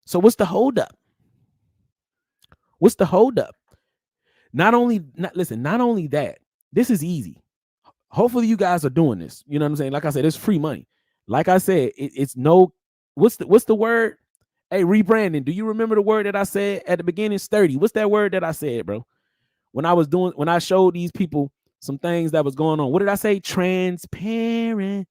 So what's the holdup? What's the holdup? Not only that, this is easy. Hopefully you guys are doing this. You know what I'm saying? Like I said, it's free money. Like I said, it's no, what's the word? Hey, rebranding. Do you remember the word that I said at the beginning? Sturdy. What's that word that I said, bro? When I showed these people some things that was going on. What did I say? Transparency.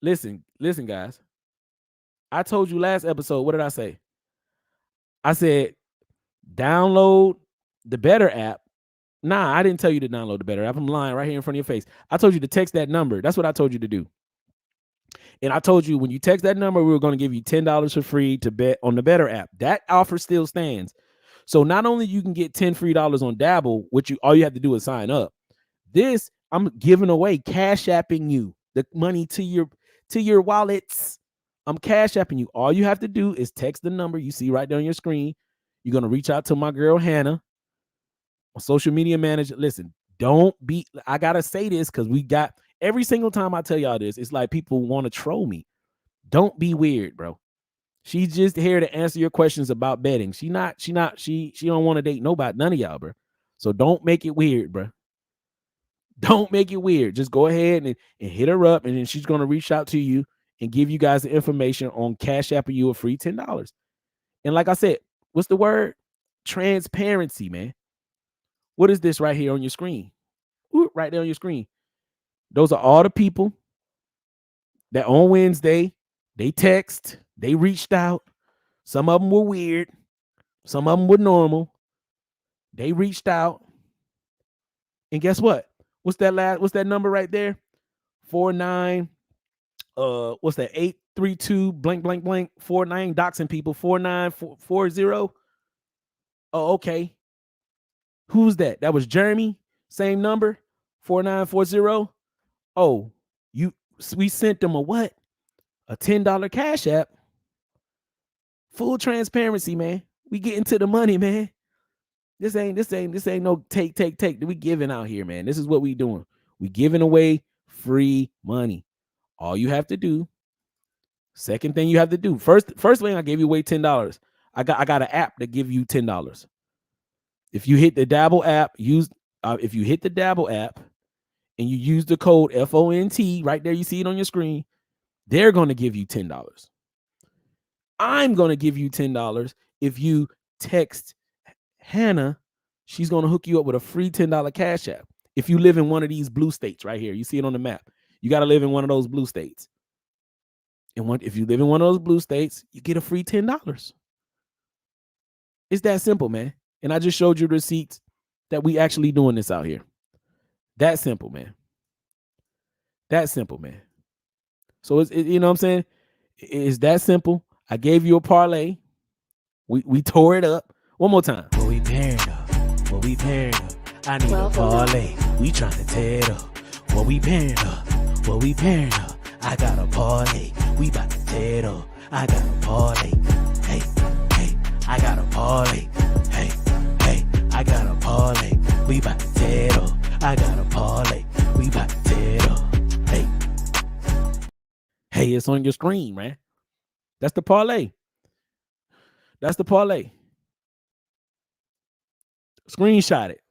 Listen, guys. I told you last episode, what did I say? I said, download the Better app. Nah, I didn't tell you to download the Better app. I'm lying right here in front of your face. I told you to text that number. That's what I told you to do. And I told you when you text that number, we were going to give you $10 for free to bet on the Better app. That offer still stands. So not only you can get $10 free on Dabble, which all you have to do is sign up. This, I'm giving away, cash apping you the money to your wallets. I'm cash apping you. All you have to do is text the number you see right there on your screen. You're going to reach out to my girl, Hannah, a social media manager. Listen, I got to say this because we got, every single time I tell y'all this, it's like people want to troll me. Don't be weird, bro. She's just here to answer your questions about betting. She don't want to date nobody, none of y'all, bro. So don't make it weird, bro. Don't make it weird. Just go ahead and hit her up, and then she's going to reach out to you and give you guys the information on Cash App you a free $10. And like I said, what's the word? Transparency, man. What is this right here on your screen? Ooh, right there on your screen. Those are all the people that on Wednesday, they text, they reached out. Some of them were weird. Some of them were normal. They reached out. And guess what? What's that number right there? 49. What's that? 832 blank blank blank 49 doxing people 4940. Oh, okay. Who's that? That was Jeremy. Same number 4940. Oh, we sent them a what? A $10 Cash App. Full transparency, man. We getting to the money, man. This ain't no take that we giving out here, man. This is what we doing. We giving away free money. All you have to do. Second thing you have to do. First thing I gave you away $10. I got an app that give you $10. If you hit the Dabble app, if you hit the Dabble app and you use the code FONT right there, you see it on your screen, they're going to give you $10. I'm going to give you $10 if you text Hannah. She's going to hook you up with a free $10 Cash App. If you live in one of these blue states right here, you see it on the map. You got to live in one of those blue states. And if you live in one of those blue states, you get a free $10. It's that simple, man. And I just showed you receipts that we actually doing this out here. That simple, man. That simple, man. So it's you know what I'm saying? It's that simple. I gave you a parlay. We tore it up. One more time. Well, we paired up. I need a parlay. We tryna tear it up. What we pairing up? What we pairing up? I got a parlay. We bout to tear it up. I got a parlay. Hey, hey, I got a parlay. Hey, hey, I got a parlay. We bout to tear it up. I got a parlay. We bout to tear it up. Hey. Hey, it's on your screen, man. That's the parlay. That's the parlay. Screenshot it.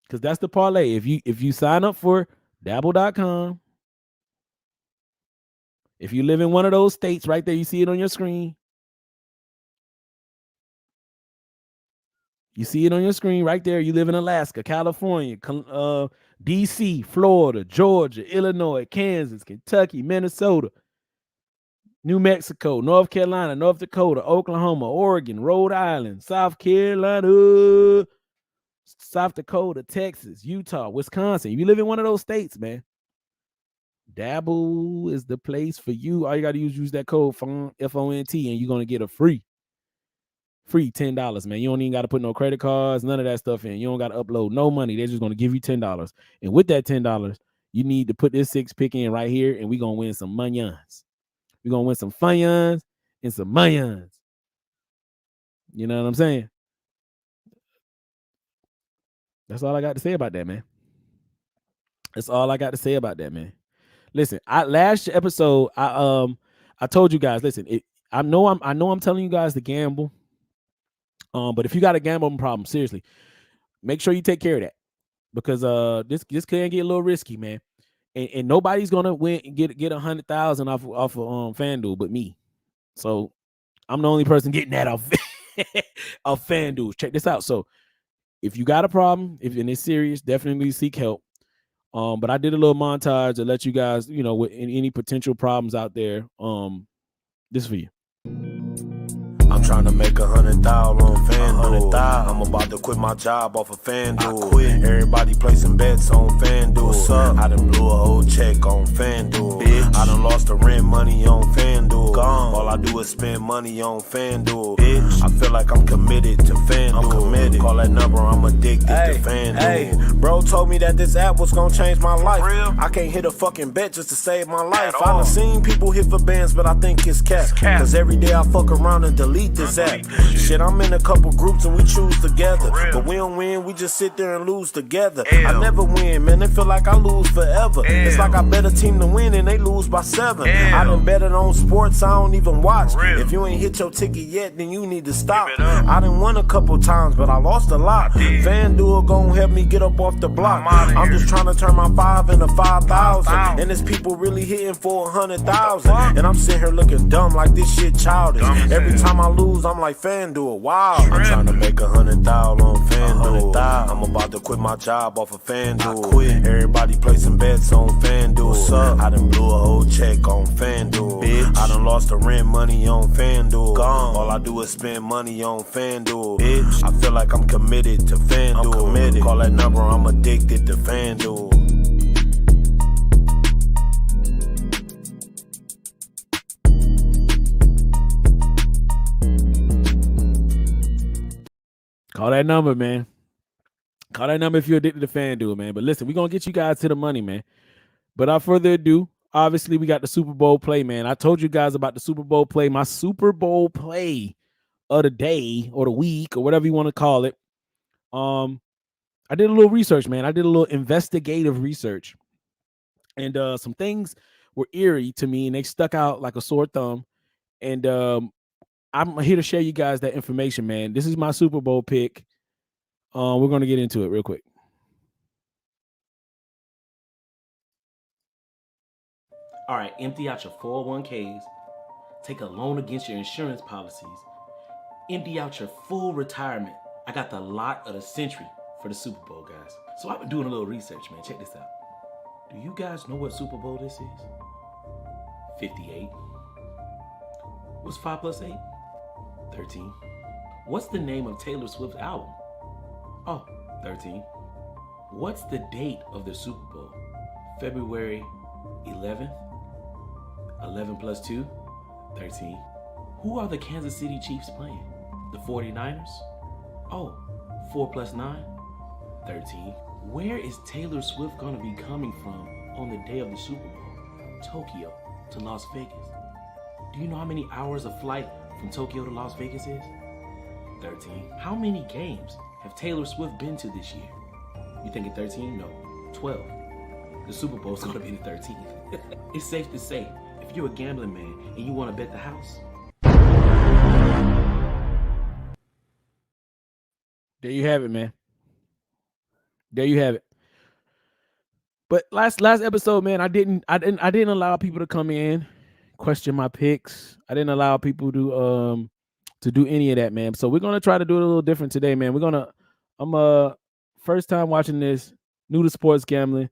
Because that's the parlay. If you sign up for Dabble.com, if you live in one of those states right there, you see it on your screen. You see it on your screen right there. You live in Alaska, California, DC, Florida, Georgia, Illinois, Kansas, Kentucky, Minnesota, New Mexico, North Carolina, North Dakota, Oklahoma, Oregon, Rhode Island, South Carolina, South Dakota, Texas, Utah, Wisconsin. If you live in one of those states, man, Dabble is the place for you. All you got to use that code FONT, and you're going to get a free $10, man. You don't even got to put no credit cards, none of that stuff in. You don't got to upload no money. They're just going to give you $10. And with that $10, you need to put this 6 pick in right here, and we're going to win some monions. We're going to win some funyuns and some monions. You know what I'm saying? That's all I got to say about that, man. That's all I got to say about that, man. Listen, last episode, I told you guys, listen, I know I'm telling you guys to gamble. But if you got a gambling problem, seriously, make sure you take care of that, because this can get a little risky, man. And nobody's gonna win and get 100,000 off of FanDuel but me. So I'm the only person getting that off of FanDuel. Check this out. So if you got a problem, if it's serious, definitely seek help. But I did a little montage to let you guys, with any potential problems out there. This is for you. I'm trying to make 100,000 on FanDuel. I'm about to quit my job off of FanDuel. Everybody placing bets on FanDuel. What's up? I done blew a whole check on FanDuel. Bitch. I done lost the rent money on FanDuel. Gone. All I do is spend money on FanDuel. Bitch. I feel like I'm committed to FanDuel. I'm committed. Call that number, I'm addicted to FanDuel. Hey, bro told me that this app was gonna change my life. Real? I can't hit a fucking bet just to save my life. I done seen people hit for bands, but I think it's cap. Cause every day I fuck around and delete this app. Shit, I'm in a couple groups and we choose together. But we don't win, we just sit there and lose together. I never win, man, it feel like I lose forever. It's like I bet a team to win and they lose by 7. I done bet it on sports I don't even watch. If you ain't hit your ticket yet, then you need to stop. I done won a couple times, but I lost a lot. FanDuel gon' help me get up off the block. I'm just trying to turn my 5 into 5,000. And there's people really hitting for 100,000. And I'm sitting here looking dumb like this shit childish. Every time I lose, I'm like, FanDuel, wow. I'm trying to make 100,000 on FanDuel. I'm about to quit my job off of FanDuel. Everybody placing bets on FanDuel. What's up? I done blew a whole check on FanDuel. Bitch. I done lost the rent money on FanDuel. Gone. All I do is spend money on FanDuel. Bitch. I feel like I'm committed to FanDuel. I'm committed. Call that number, I'm addicted to FanDuel. Call that number, man. Call that number if you're addicted to FanDuel, man. But listen, we're going to get you guys to the money, man. But without further ado, obviously, we got the Super Bowl play, man. I told you guys about the Super Bowl play. My Super Bowl play of the day or the week or whatever you want to call it. I did a little research, man. I did a little investigative research. And some things were eerie to me, and they stuck out like a sore thumb. And I'm here to share you guys that information, man. This is my Super Bowl pick. We're going to get into it real quick. All right, empty out your 401ks. Take a loan against your insurance policies. Empty out your full retirement. I got the lot of the century for the Super Bowl, guys. So I've been doing a little research, man. Check this out. Do you guys know what Super Bowl this is? 58. What's 5 plus 8? 13. What's the name of Taylor Swift's album? Oh, 13. What's the date of the Super Bowl? February 11th? 11 plus 2? 13. Who are the Kansas City Chiefs playing? The 49ers? Oh, 4 plus 9? 13. Where is Taylor Swift going to be coming from on the day of the Super Bowl? Tokyo to Las Vegas. Do you know how many hours of flight from Tokyo to Las Vegas is? 13. How many games have Taylor Swift been to this year? You thinking 13? No, 12. The Super Bowl is going to be the 13th. It's safe to say, if you're a gambling man and you want to bet the house. There you have it, man. There you have it. But last episode, man, I didn't allow people to come in, question my picks. I didn't allow people to do any of that, man. So we're gonna try to do it a little different today, man. I'm first time watching this, new to sports gambling.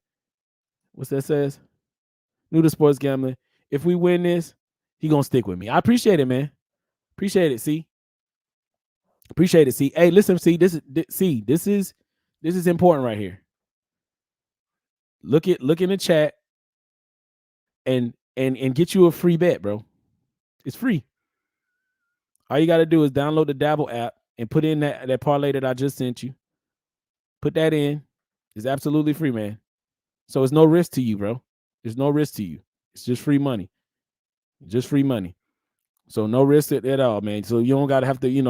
What's that says? New to sports gambling. If we win this, he gonna stick with me. I appreciate it, man. Appreciate it. See. Appreciate it. See. Hey, listen. See. This is important right here. Look in the chat and get you a free bet, bro. It's free. All you got to do is download the Dabble app and put in that parlay that I just sent you. Put that in. It's absolutely free, man. So it's no risk to you, bro. There's no risk to you. It's just free money. Just free money. So no risk at all, man. So you don't got to have to, you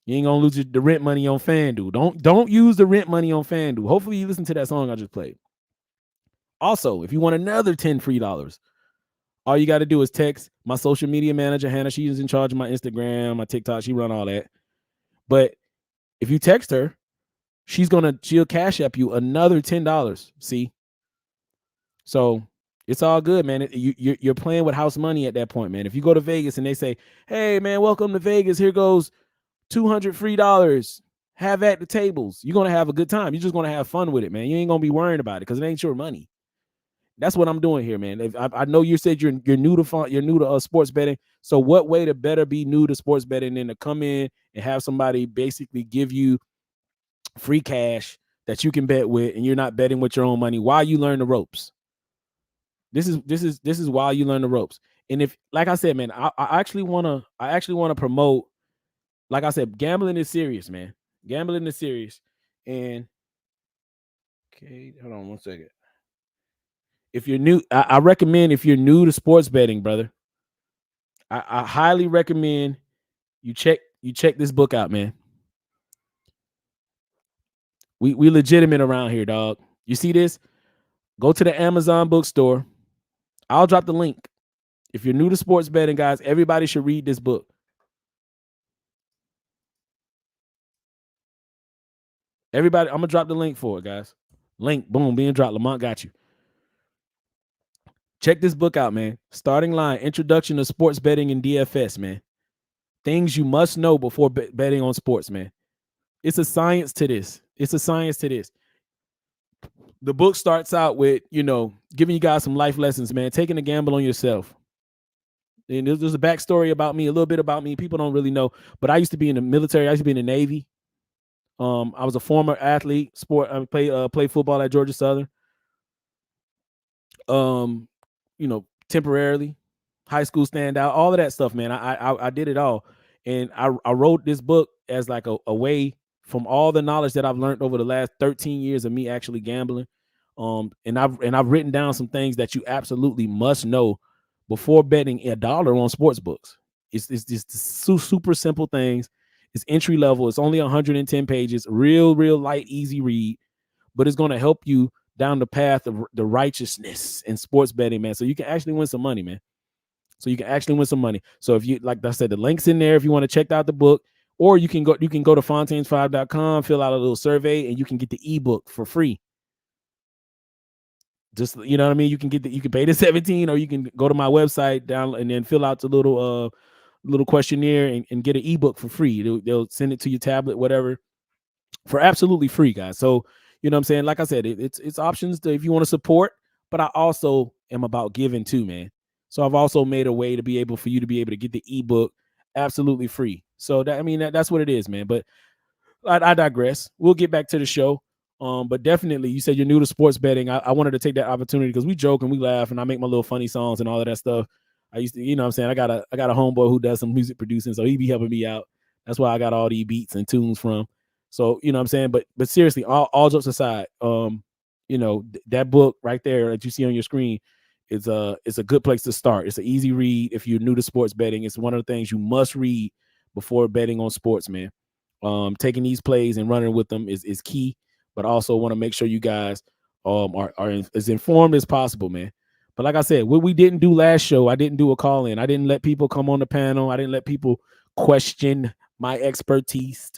ain't gonna lose the rent money on FanDuel. Don't use the rent money on FanDuel. Hopefully you listen to that song I just played. Also, if you want another $10 free, all you got to do is text my social media manager, Hannah. She's in charge of my Instagram, my TikTok. She run all that. But if you text her, she'll cash app you another $10. See? So it's all good, man. You're playing with house money at that point, man. If you go to Vegas and they say, hey, man, welcome to Vegas. Here goes $200 free. Have at the tables. You're going to have a good time. You're just going to have fun with it, man. You ain't going to be worrying about it because it ain't your money. That's what I'm doing here, man. I know you said you're new to sports betting. So what way to better be new to sports betting than to come in and have somebody basically give you free cash that you can bet with, and you're not betting with your own money while you learn the ropes. This is while you learn the ropes. And if, like I said, man, I actually want to promote. Like I said, gambling is serious, man. Gambling is serious. And okay, hold on one second. If you're new, I recommend, if you're new to sports betting, brother, I highly recommend you check this book out, man. We legitimate around here, dog. You see this? Go to the Amazon bookstore. I'll drop the link. If you're new to sports betting, guys, everybody should read this book. Everybody, I'm gonna drop the link for it, guys. Link, boom, being dropped. Lamont got you. Check this book out, man. Starting Line, Introduction to Sports Betting and DFS, man. Things you must know before betting on sports, man. It's a science to this. The book starts out with, giving you guys some life lessons, man. Taking a gamble on yourself. And there's a backstory about me, a little bit about me. People don't really know, but I used to be in the military. I used to be in the Navy. I was a former athlete. I played football at Georgia Southern. Temporarily, high school standout, all of that stuff, man. I did it all. And I wrote this book as like a way from all the knowledge that I've learned over the last 13 years of me actually gambling. And I've written down some things that you absolutely must know before betting $1 on sports books. It's just super simple things. It's entry level. It's only 110 pages, real light, easy read, but it's going to help you down the path of the righteousness in sports betting, man. So you can actually win some money, man. So if you, like I said, the link's in there if you want to check out the book, or you can go to fontaines5.com, fill out a little survey, and you can get the ebook for free. Just, you know what I mean? You can pay the $17, or you can go to my website down and then fill out the little questionnaire and get an ebook for free. They'll send it to your tablet, whatever, for absolutely free, guys. So, you know what I'm saying? Like I said, it's options if you want to support, but I also am about giving too, man. So I've also made a way for you to be able to get the ebook absolutely free. So that's what it is, man. But I digress. We'll get back to the show. But definitely, you said you're new to sports betting. I wanted to take that opportunity because we joke and we laugh and I make my little funny songs and all of that stuff. I used to, you know what I'm saying? I got a homeboy who does some music producing, so he be helping me out. That's where I got all these beats and tunes from. So, you know what I'm saying? But seriously, all jokes aside, that book right there that you see on your screen is it's a good place to start. It's an easy read if you're new to sports betting. It's one of the things you must read before betting on sports, man. Taking these plays and running with them is key, but also want to make sure you guys are as informed as possible, man. But like I said, what we didn't do last show, I didn't do a call in. I didn't let people come on the panel. I didn't let people question my expertise.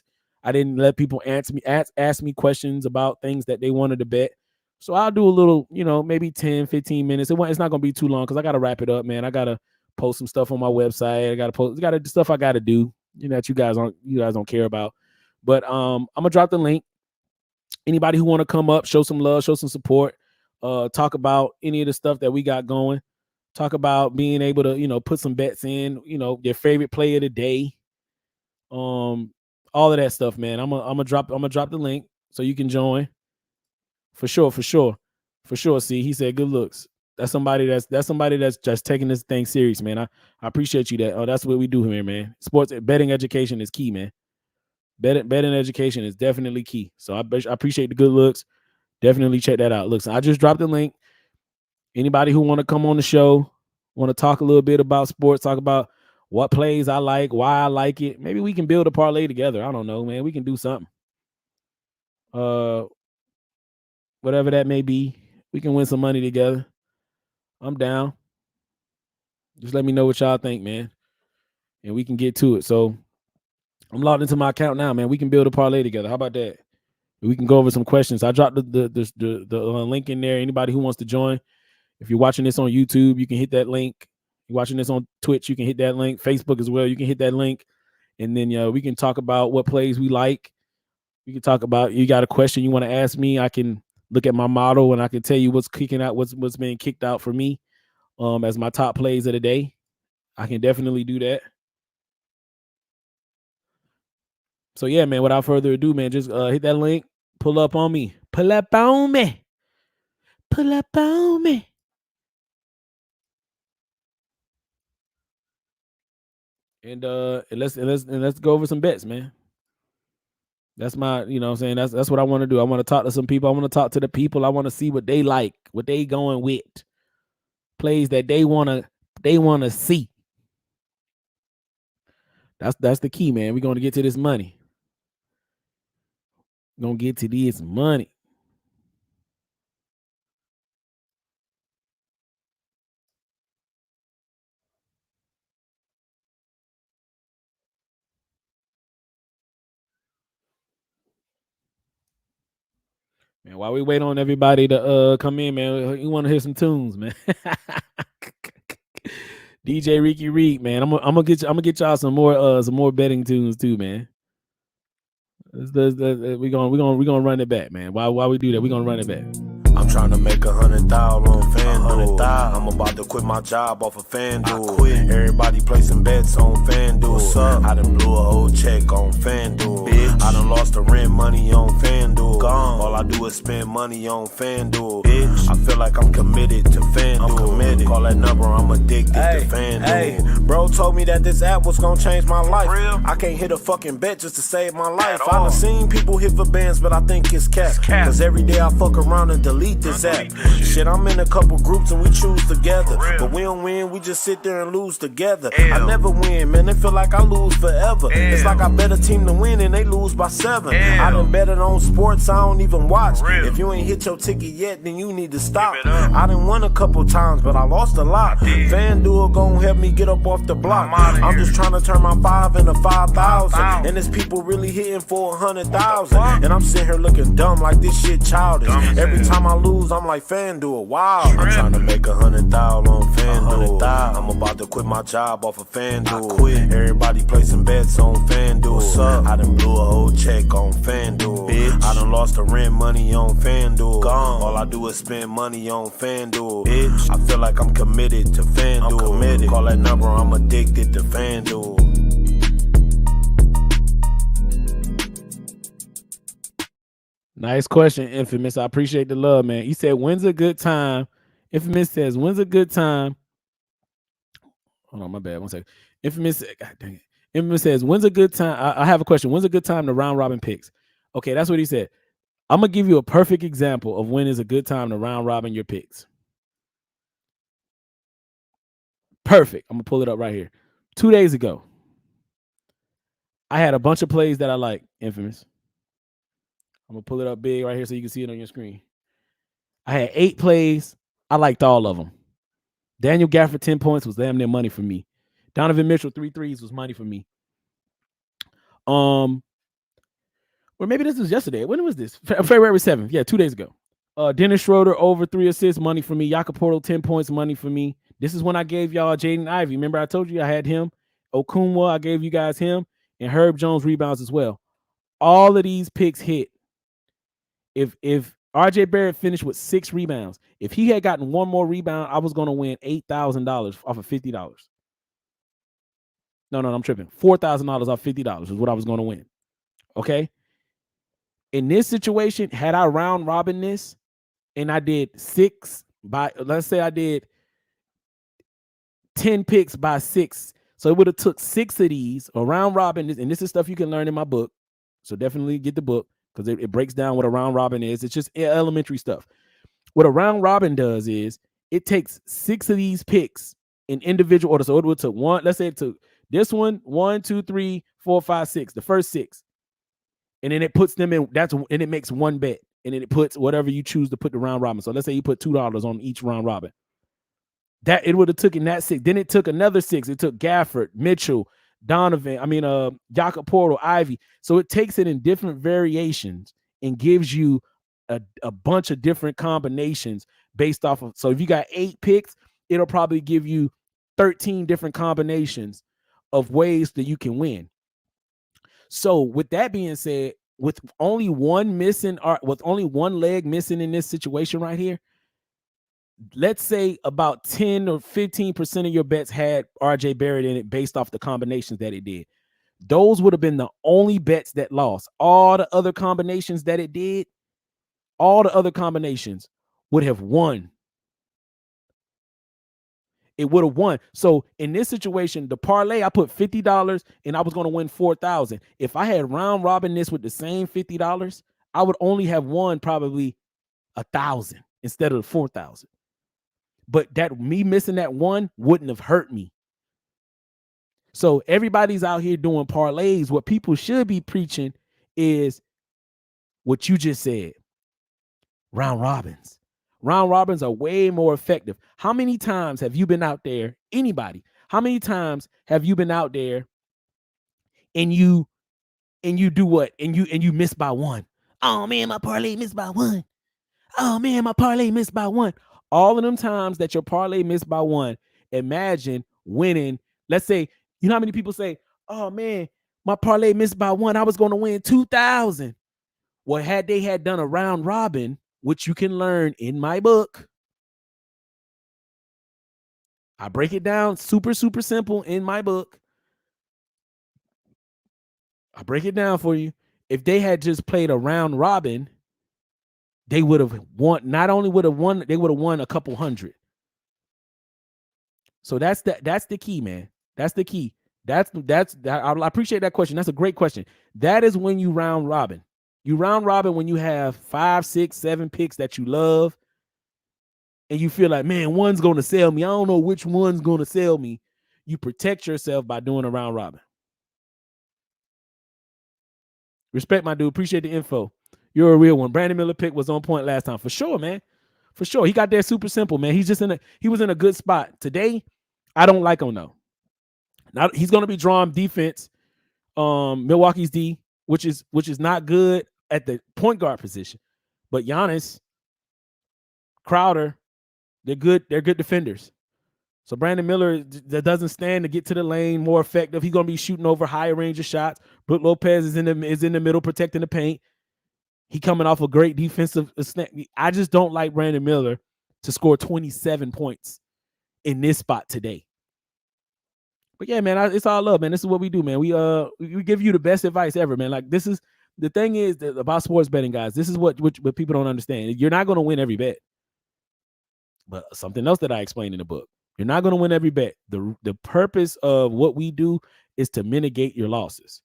I didn't let people ask me questions about things that they wanted to bet. So I'll do a little, maybe 10, 15 minutes. It's not going to be too long because I got to wrap it up, man. I got to post some stuff on my website. I got to stuff I got to do, that you guys don't care about. But I'm going to drop the link. Anybody who want to come up, show some love, show some support, talk about any of the stuff that we got going, talk about being able to, put some bets in, your favorite play of the day. All of that stuff, man. I'm gonna drop the link so you can join. For sure. See, he said good looks. That's somebody that's just taking this thing serious, man. I appreciate you. That's what we do here, man. Sports betting education is key, man. Betting education is definitely key. So I appreciate the good looks. Definitely check that out. Look, I just dropped the link. Anybody who want to come on the show, want to talk a little bit about sports, talk about what plays I like, why I like it. Maybe we can build a parlay together. I don't know, man. We can do something. Whatever that may be, we can win some money together. I'm down. Just let me know what y'all think, man. And we can get to it. So I'm logged into my account now, man. We can build a parlay together. How about that? We can go over some questions. I dropped the link in there. Anybody who wants to join, if you're watching this on YouTube, you can hit that link. You're watching this on Twitch, you can hit that link. Facebook as well, you can hit that link. And then we can talk about what plays we like. We can talk about, you got a question you want to ask me, I can look at my model and I can tell you what's kicking out, what's being kicked out for me as my top plays of the day. I can definitely do that. So yeah, man, without further ado, man, just hit that link, pull up on me. Pull up on me. Pull up on me. And let's go over some bets, man. That's my, you know what I'm saying? That's what I want to do. I want to talk to some people. I want to talk to the people. I want to see what they like, what they going with. Plays that they want to see. That's the key, man. We're going to get to this money. We're going to get to this money. Man, while we wait on everybody to come in, man, you want to hear some tunes, man. DJ Ricky Reed, man. I'm gonna get y'all some more betting tunes too, man. We're gonna run it back, man. While we do that, we're gonna run it back. I'm trying to make 100,000 on FanDuel. I'm about to quit my job off of FanDuel. Everybody placing bets on FanDuel. I done blew an old check on FanDuel. Bitch. I done lost the rent money on FanDuel. Gone. All I do is spend money on FanDuel. Bitch. I feel like I'm committed to FanDuel. Call that number, I'm addicted to FanDuel. Bro told me that this app was gonna change my life. I can't hit a fucking bet just to save my life. I done seen people hit for bands, but I think it's cap. Cause every day I fuck around and delete this app. Shit, I'm in a couple groups and we choose together. But we don't win, we just sit there and lose together. I never win, man, it feel like I lose forever. It's like I bet a team to win and they lose by 7. I done betted on sports I don't even watch. If you ain't hit your ticket yet, then you need to stop. I done won a couple times, but I lost a lot. FanDuel gon' help me get up off the block. I'm just trying to turn my 5 into 5,000. And there's people really hitting for 100,000. And I'm sitting here looking dumb like this shit childish. Every time I lose, I'm like FanDuel, wow. I'm trying to make 100,000 on FanDuel. I'm about to quit my job off of FanDuel. Everybody placing bets on FanDuel. I done blew a whole check on FanDuel. Bitch. I done lost the rent money on FanDuel. Gone. All I do is spend money on FanDuel. Bitch. I feel like I'm committed to FanDuel. Call that number, I'm addicted to FanDuel. Nice question, Infamous. I appreciate the love, man. He said, when's a good time? Infamous says, when's a good time? Hold on, my bad. 1 second. Infamous, God dang it. Infamous says, when's a good time? I have a question. When's a good time to round robin picks? Okay, that's what he said. I'm gonna give you a perfect example of when is a good time to round robin your picks. Perfect. I'm gonna pull it up right here. 2 days ago, I had a bunch of plays that I like. Infamous. I'm gonna pull it up big right here so you can see it on your screen. I had 8 plays. I liked all of them. Daniel Gafford 10 points was damn near money for me. Donovan Mitchell 3 threes was money for me. Or maybe this was yesterday. When was this? February 7th. Yeah, 2 days ago. Dennis Schroeder over 3 assists, money for me. Jakob Poeltl 10 points, money for me. This is when I gave y'all Jaden Ivey. Remember I told you I had him. Okunwa, I gave you guys him. And Herb Jones rebounds as well. All of these picks hit. If RJ Barrett finished with 6 rebounds, if he had gotten one more rebound, I was going to win $8,000 off of $50. No, I'm tripping. $4,000 off $50 is what I was going to win. Okay? In this situation, had I round robin this and I did 6 by, let's say I did 10 picks by 6. So it would have took 6 of these or round robin this, and this is stuff you can learn in my book. So definitely get the book because it breaks down what a round robin is. It's just elementary stuff. What a round robin does is it takes 6 of these picks in individual order. So it would take one, let's say it took this one, 1, 2, 3, 4, 5, 6, the first 6. And then it puts them in, and it makes one bet. And then it puts whatever you choose to put the round robin. So let's say you put $2 on each round robin. That it would have taken that 6. Then it took another 6. It took Gafford, Mitchell, Donovan, Jakob Poeltl, Ivy. So it takes it in different variations and gives you a bunch of different combinations based off of. So if you got 8 picks, it'll probably give you 13 different combinations of ways that you can win. So with that being said, with only one missing or with only one leg missing in this situation right here, let's say about 10 or 15% of your bets had RJ Barrett in it based off the combinations that it did. Those would have been the only bets that lost. All the other combinations that it did, all the other combinations would have won. It would have won. So in this situation, the parlay, I put $50 and I was going to win $4,000. If I had round robin this with the same $50, I would only have won probably $1,000 instead of $4,000. But that me missing that one wouldn't have hurt me. So everybody's out here doing parlays. What people should be preaching is what you just said. Round robins. Round robins are way more effective. How many times have you been out there? Anybody? How many times have you been out there and you do what? And you miss by one? Oh man, my parlay missed by one. Oh man, my parlay missed by one. All of them times that your parlay missed by one, imagine winning. Let's say, you know how many people say, oh man, my parlay missed by one. I was going to win $2,000. Well, had they had done a round robin, which you can learn in my book, I break it down super, super simple in my book. I break it down for you. If they had just played a round robin, they would have won. Not only would have won, they would have won a couple hundred. So that's the key, man. That's the key. I appreciate that question. That's a great question. That is when you round robin. You round robin when you have 5, 6, 7 picks that you love, and you feel like, man, one's going to sell me. I don't know which one's going to sell me. You protect yourself by doing a round robin. Respect, my dude. Appreciate the info. You're a real one. Brandon Miller pick was on point last time. For sure, man. For sure. He got there super simple, man. He was in a good spot. Today, I don't like him, though. Now he's going to be drawing defense. Milwaukee's D, which is not good at the point guard position. But Giannis, Crowder, they're good defenders. So Brandon Miller that doesn't stand to get to the lane, more effective. He's going to be shooting over higher range of shots. Brook Lopez is in the middle protecting the paint. He coming off a great defensive snap. I just don't like Brandon Miller to score 27 points in this spot today. But yeah, man, it's all love, man. This is what we do, man. We give you the best advice ever, man. Like, this is the thing is that about sports betting, guys. This is what people don't understand. You're not going to win every bet. But something else that I explained in the book, you're not going to win every bet. The purpose of what we do is to mitigate your losses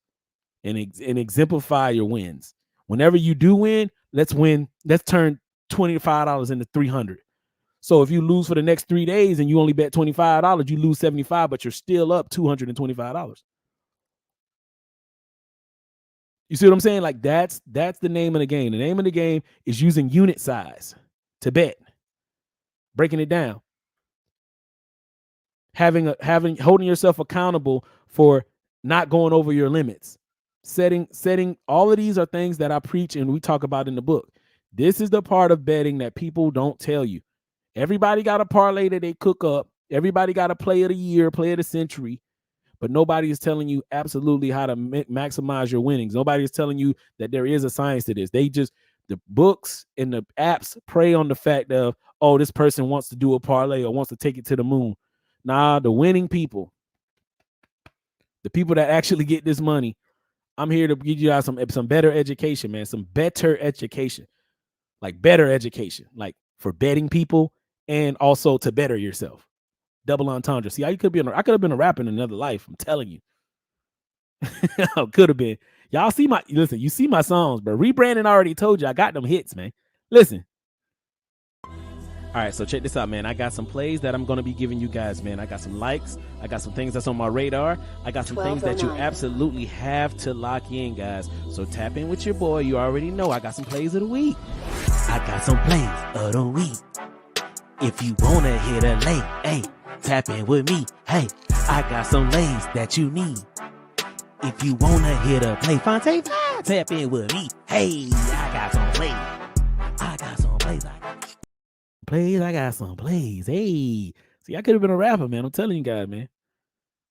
and exemplify your wins. Whenever you do win, let's turn $25 into $300. So if you lose for the next 3 days and you only bet $25, you lose $75, but you're still up $225. You see what I'm saying? Like that's the name of the game. The name of the game is using unit size to bet, breaking it down, holding yourself accountable for not going over your limits, setting. All of these are things that I preach and we talk about in the book. This is the part of betting that people don't tell you. Everybody got a parlay that they cook up. Everybody got a play of the year, play of the century. But nobody is telling you absolutely how to maximize your winnings. Nobody is telling you that there is a science to this. The books and the apps prey on the fact of, oh, this person wants to do a parlay or wants to take it to the moon. Nah, the winning people, the people that actually get this money, I'm here to give you guys some better education, man. Some better education, like better education, like for betting people and also to better yourself. Double entendre. See, I could have been a rapper in another life. I'm telling you. I could have been. Y'all see you see my songs, but rebranding already told you I got them hits, man. Listen. All right, so check this out, man. I got some plays that I'm going to be giving you guys, man. I got some likes. I got some things that's on my radar. I got some things that you absolutely have to lock in, guys. So tap in with your boy. You already know I got some plays of the week. I got some plays of the week. If you want to hit a lay, hey, tap in with me. Hey, I got some lays that you need. If you want to hit a play, Fontaine, tap in with me. Hey, I got some plays. I got some plays. I got some plays. Hey, see, I could have been a rapper, man. I'm telling you guys, man.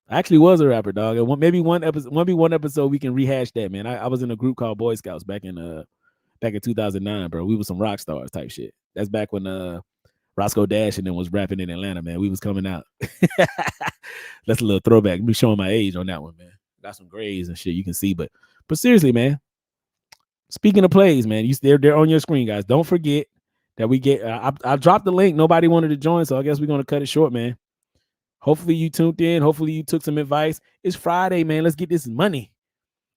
I actually was a rapper, dog. And maybe one episode we can rehash that, man. I was in a group called Boy Scouts back in 2009, bro. We were some rock stars type shit. That's back when Roscoe Dash and then was rapping in Atlanta, man. We was coming out. That's a little throwback. Me showing my age on that one, man. Got some grays and shit you can see, but seriously, man. Speaking of plays, man, they're on your screen, guys. Don't forget that we get. I dropped the link. Nobody wanted to join, so I guess we're gonna cut it short, man. Hopefully you tuned in. Hopefully you took some advice. It's Friday, man. Let's get this money.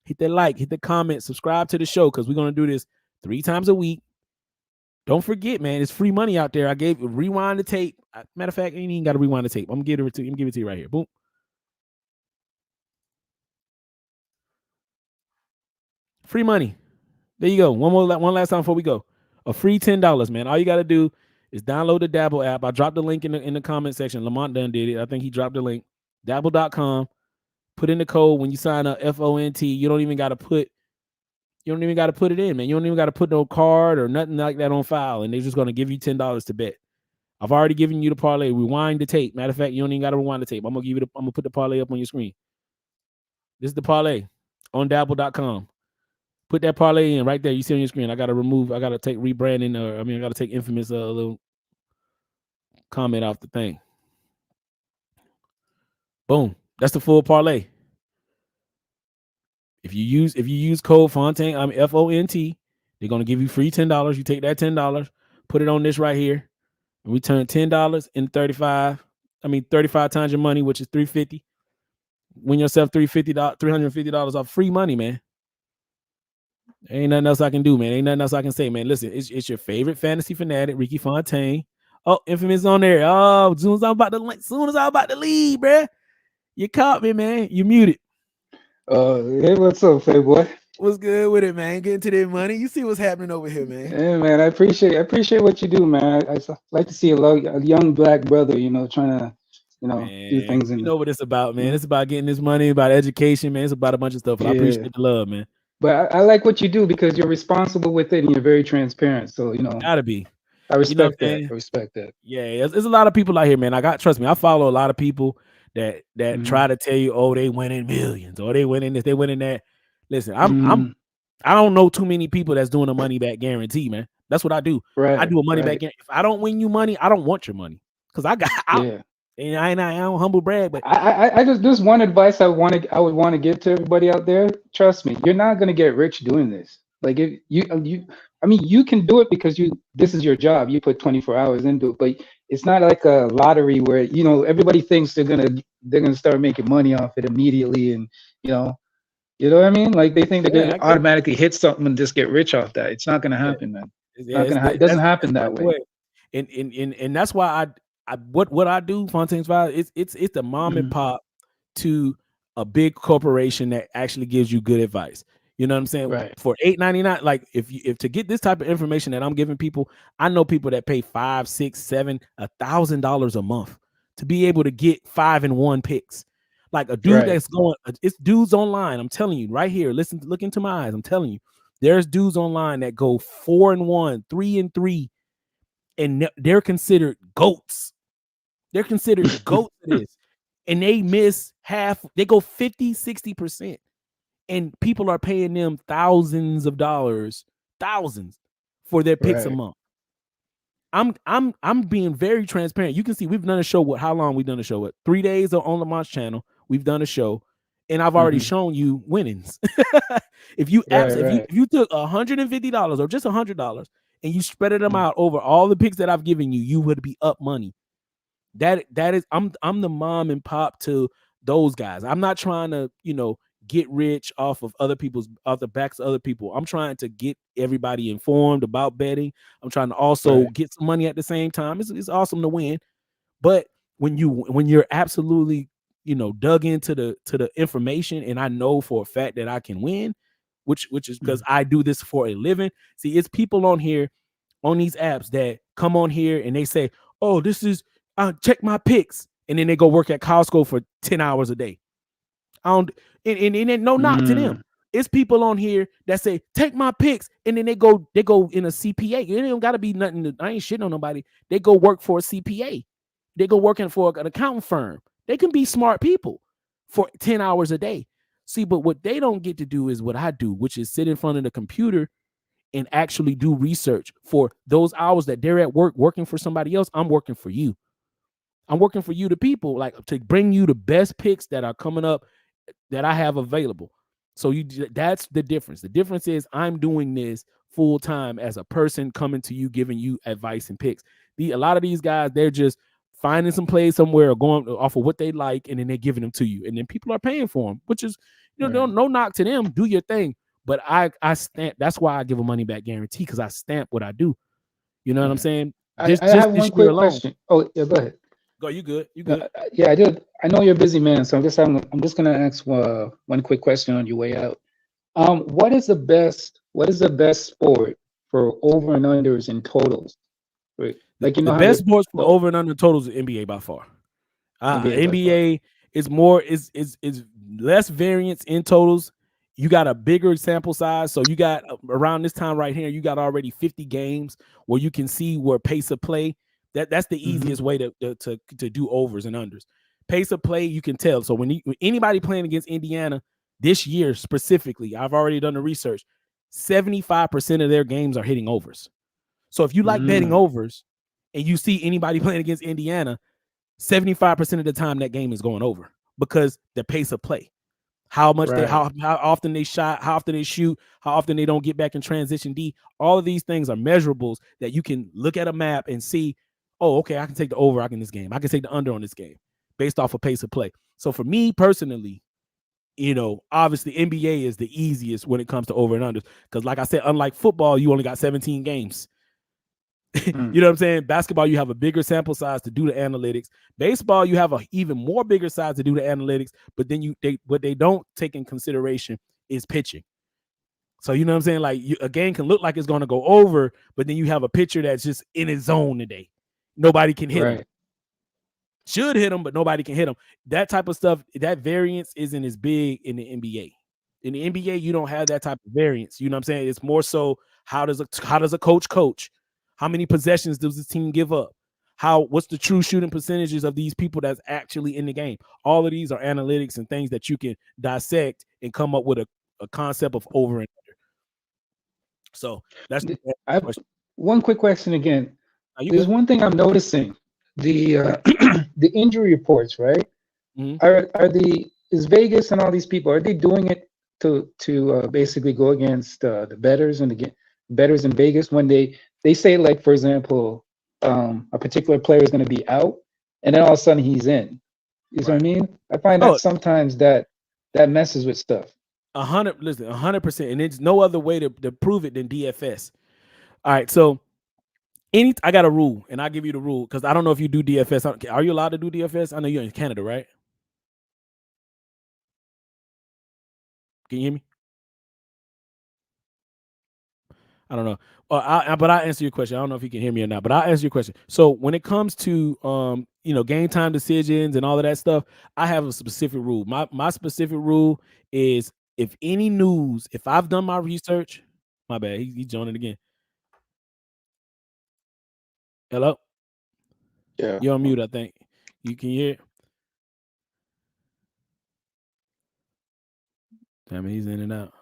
Hit that like, hit the comment, subscribe to the show because we're gonna do this 3 times a week. Don't forget, man, it's free money out there. I gave rewind the tape. Matter of fact, you ain't even got to rewind the tape. I'm gonna give it to you right here. Boom. Free money. There you go. One last time before we go. A free $10, man. All you got to do is download the Dabble app. I dropped the link in the comment section. Lamont done did it. I think he dropped the link. Dabble.com. Put in the code when you sign up, FONT. You don't even got to put it in, man. You don't even got to put no card or nothing like that on file, and they're just going to give you $10 to bet. I've already given you the parlay. Rewind the tape. Matter of fact, you don't even got to rewind the tape. I'm gonna put the parlay up on your screen. This is the parlay on Dabble.com. Put that parlay in right there. You see on your screen. I got to take rebranding, I got to take Infamous a little comment off the thing. Boom. That's the full parlay. If you use code Fontaine, FONT, they're gonna give you free $10. You take that $10, put it on this right here, and we turn $10 into 35. 35 times your money, which is $350. Win yourself $350 off free money, man. Ain't nothing else I can do, man. Ain't nothing else I can say, man. Listen, it's your favorite fantasy fanatic, Ricky Fontaine. Oh, Infamous on there. Oh, as soon as I'm about to leave, bruh. You caught me, man. You muted. Hey, what's up, Playboy? What's good with it, man? Getting to that money. You see what's happening over here, man. Yeah, man. I appreciate what you do, man. I like to see a young black brother, trying to, man, do things. You know what it's about, man. It's about getting this money, about education, man. It's about a bunch of stuff. Yeah. I appreciate the love, man. But I like what you do because you're responsible with it and you're very transparent. So, gotta be. I respect that. I respect that. Yeah, there's a lot of people out here, man. Trust me, I follow a lot of people that try to tell you, oh, they winning millions, or they winning this, they winning that. Listen, I don't know too many people that's doing a money back guarantee, man. That's what I do. Right. I do a money back guarantee. If I don't win you money, I don't want your money because and I don't humble brag, but I just one advice I would want to give to everybody out there. Trust me, you're not gonna get rich doing this. Like if you can do it because this is your job. You put 24 hours into it, but it's not like a lottery where everybody thinks they're gonna start making money off it immediately, and You know what I mean? Like they think they're Yeah, going I to get it. automatically hit something and just get rich off that. It's not going to Yeah. happen, man. Yeah, It doesn't happen that way. And that's why what I do, Fontaine's Five, it's the mom and pop to a big corporation that actually gives you good advice. You know what I'm saying? Right. For $8.99, like if to get this type of information that I'm giving people, I know people that pay $5, $6, $7, $1,000 a month to be able to get 5-1 picks. Like a dude that's going, it's dudes online. I'm telling you right here. Listen, look into my eyes. I'm telling you, there's dudes online that go 4-1, 3-3, and they're considered goats. They're considered goats for this. And they miss half, they go 50-60%. And people are paying them thousands of dollars, thousands for their picks a month. I'm being very transparent. You can see we've done a show. How long we've done a show? What, 3 days on the Montage channel? We've done a show, and I've already shown you winnings. If you if you took $150 or just $100 and you spread them out over all the picks that I've given you, you would be up money. That is, I'm the mom and pop to those guys. I'm not trying to, get rich off of the backs of other people. I'm trying to get everybody informed about betting. I'm trying to also get some money at the same time. It's awesome to win, but when you're absolutely, dug into the information, and I know for a fact that I can win, which is because I do this for a living. See, it's people on here on these apps that come on here and they say, "Oh, this is check my picks," and then they go work at Costco for 10 hours a day. And no knock to them. It's people on here that say, "Take my picks," and then they go in a CPA. It don't gotta be nothing. I ain't shitting on nobody. They go work for a CPA. They go working for an accounting firm. They can be smart people for 10 hours a day. See, but what they don't get to do is what I do, which is sit in front of the computer and actually do research for those hours that they're at work working for somebody else. I'm working for you. I'm working for you, the people, like to bring you the best picks that are coming up that I have available. So that's the difference. The difference is I'm doing this full time as a person coming to you, giving you advice and picks. A lot of these guys, they're just finding some plays somewhere or going off of what they like, and then they're giving them to you, and then people are paying for them, which is no knock to them. Do your thing, but I stamp. That's why I give a money back guarantee, because I stamp what I do. You know what I'm saying? I have one quick question. Oh yeah, go ahead. Go, you good? You good? Yeah, I did. I know you're a busy man, so I'm just gonna ask one quick question on your way out. What is the best sport for over and unders and totals? Right? Like, the best sports for over and under totals is NBA by far. NBA is more is less variance in totals. You got a bigger sample size, so you got around this time right here, you got already 50 games where you can see where pace of play. That's the easiest way to do overs and unders. Pace of play, you can tell. So when anybody playing against Indiana this year specifically, I've already done the research, 75% of their games are hitting overs. So if you like betting overs and you see anybody playing against Indiana, 75% of the time that game is going over, because the pace of play, how much how often they shot, how often they shoot, how often they don't get back in transition D. All of these things are measurables that you can look at a map and see, oh, okay, I can take the over in this game. I can take the under on this game based off of pace of play. So for me personally, obviously NBA is the easiest when it comes to over and unders, because like I said, unlike football, you only got 17 games. You know what I'm saying? Basketball, you have a bigger sample size to do the analytics. Baseball, you have a even more bigger size to do the analytics, but then what they don't take in consideration is pitching. So you know what I'm saying? Like a game can look like it's going to go over, but then you have a pitcher that's just in his zone today. Nobody can hit him. Should hit him, but nobody can hit him. That type of stuff, that variance isn't as big in the NBA. In the NBA, you don't have that type of variance. You know what I'm saying? It's more so how does a coach? How many possessions does the team give up? What's the true shooting percentages of these people that's actually in the game? All of these are analytics and things that you can dissect and come up with a concept of over and under. So that's I have one quick question again. There's one thing I'm noticing. The the injury reports, right? Is Vegas and all these people, are they doing it to basically go against the bettors and the bettors in Vegas when they say, like, for example, a particular player is going to be out and then all of a sudden he's in. You know what I mean? I find that sometimes that messes with stuff. 100%, and there's no other way to prove it than DFS. All right, so I got a rule, and I'll give you the rule because I don't know if you do DFS. Are you allowed to do DFS? I know you're in Canada, right? Can you hear me? I don't know. But I'll answer your question. I don't know if you can hear me or not, but I'll answer your question. So when it comes to game time decisions and all of that stuff, I have a specific rule. My specific rule is if I've done my research, my bad, he's joining again. Hello? Yeah. You're on mute, I think. You can hear it? Damn it, he's in and out.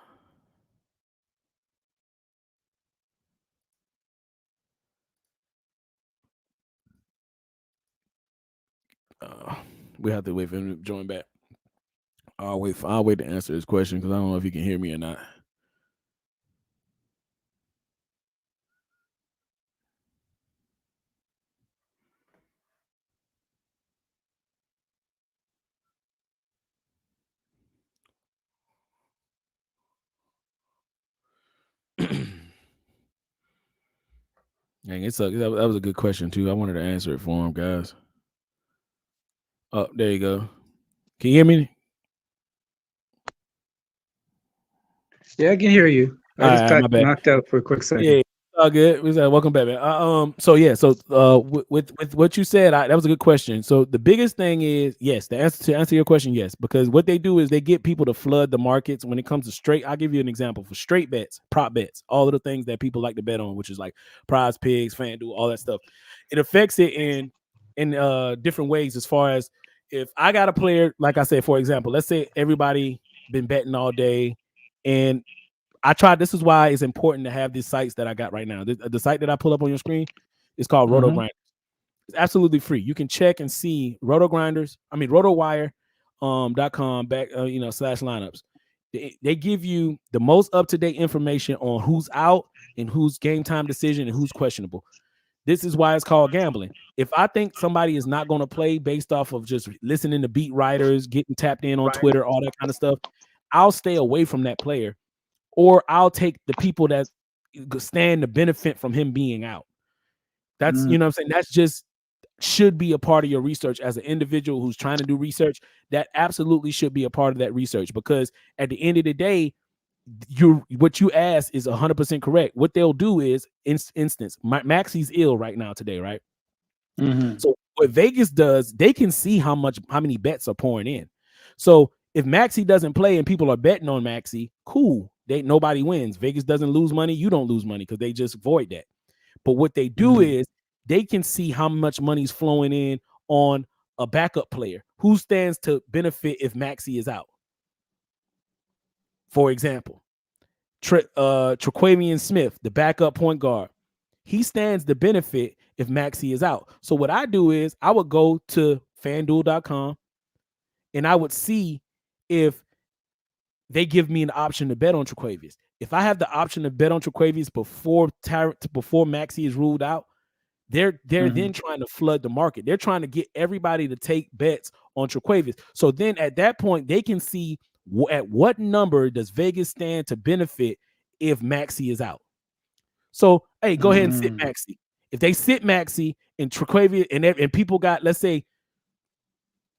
We have to wait for him to join back. I'll wait to answer his question because I don't know if he can hear me or not. Dang, that was a good question too. I wanted to answer it for him, guys. Oh, there you go. Can you hear me? Yeah, I can hear you. I just got knocked out for a quick second. Yeah, all good. Welcome back, man. With what you said, that was a good question. So the biggest thing is yes. To answer your question, yes, because what they do is they get people to flood the markets when it comes to straight. I'll give you an example for straight bets, prop bets, all of the things that people like to bet on, which is like PrizePicks, FanDuel, all that stuff. It affects it in different ways. As far as if I got a player, like I said, for example, let's say everybody been betting all day, and this is why it's important to have these sites that I got right now. The site that I pull up on your screen is called RotoGrinders. It's absolutely free. You can check and see RotoWire.com /lineups. They give you the most up-to-date information on who's out and who's game time decision and who's questionable. This is why it's called gambling. If I think somebody is not going to play based off of just listening to beat writers, getting tapped in on Twitter, all that kind of stuff, I'll stay away from that player. Or I'll take the people that stand to benefit from him being out. That's, you know what I'm saying? That's just should be a part of your research as an individual who's trying to do research. That absolutely should be a part of that research because at the end of the day, what you ask is 100% correct. What they'll do is, instance, Maxey's ill right now today, right? So what Vegas does, they can see how many bets are pouring in. So if Maxey doesn't play and people are betting on Maxey, cool. Nobody wins. Vegas doesn't lose money. You don't lose money because they just void that. But what they do is they can see how much money's flowing in on a backup player who stands to benefit if Maxey is out. For example, Trae Smith, the backup point guard, he stands to benefit if Maxey is out. So what I do is I would go to FanDuel.com and I would see if they give me an option to bet on Traquavius. If I have the option to bet on Traquavius before Maxey is ruled out, they're then trying to flood the market. They're trying to get everybody to take bets on Traquavius. So then at that point, they can see at what number does Vegas stand to benefit if Maxey is out. So, hey, go ahead and sit Maxey. If they sit Maxey and Traquavius and people got, let's say,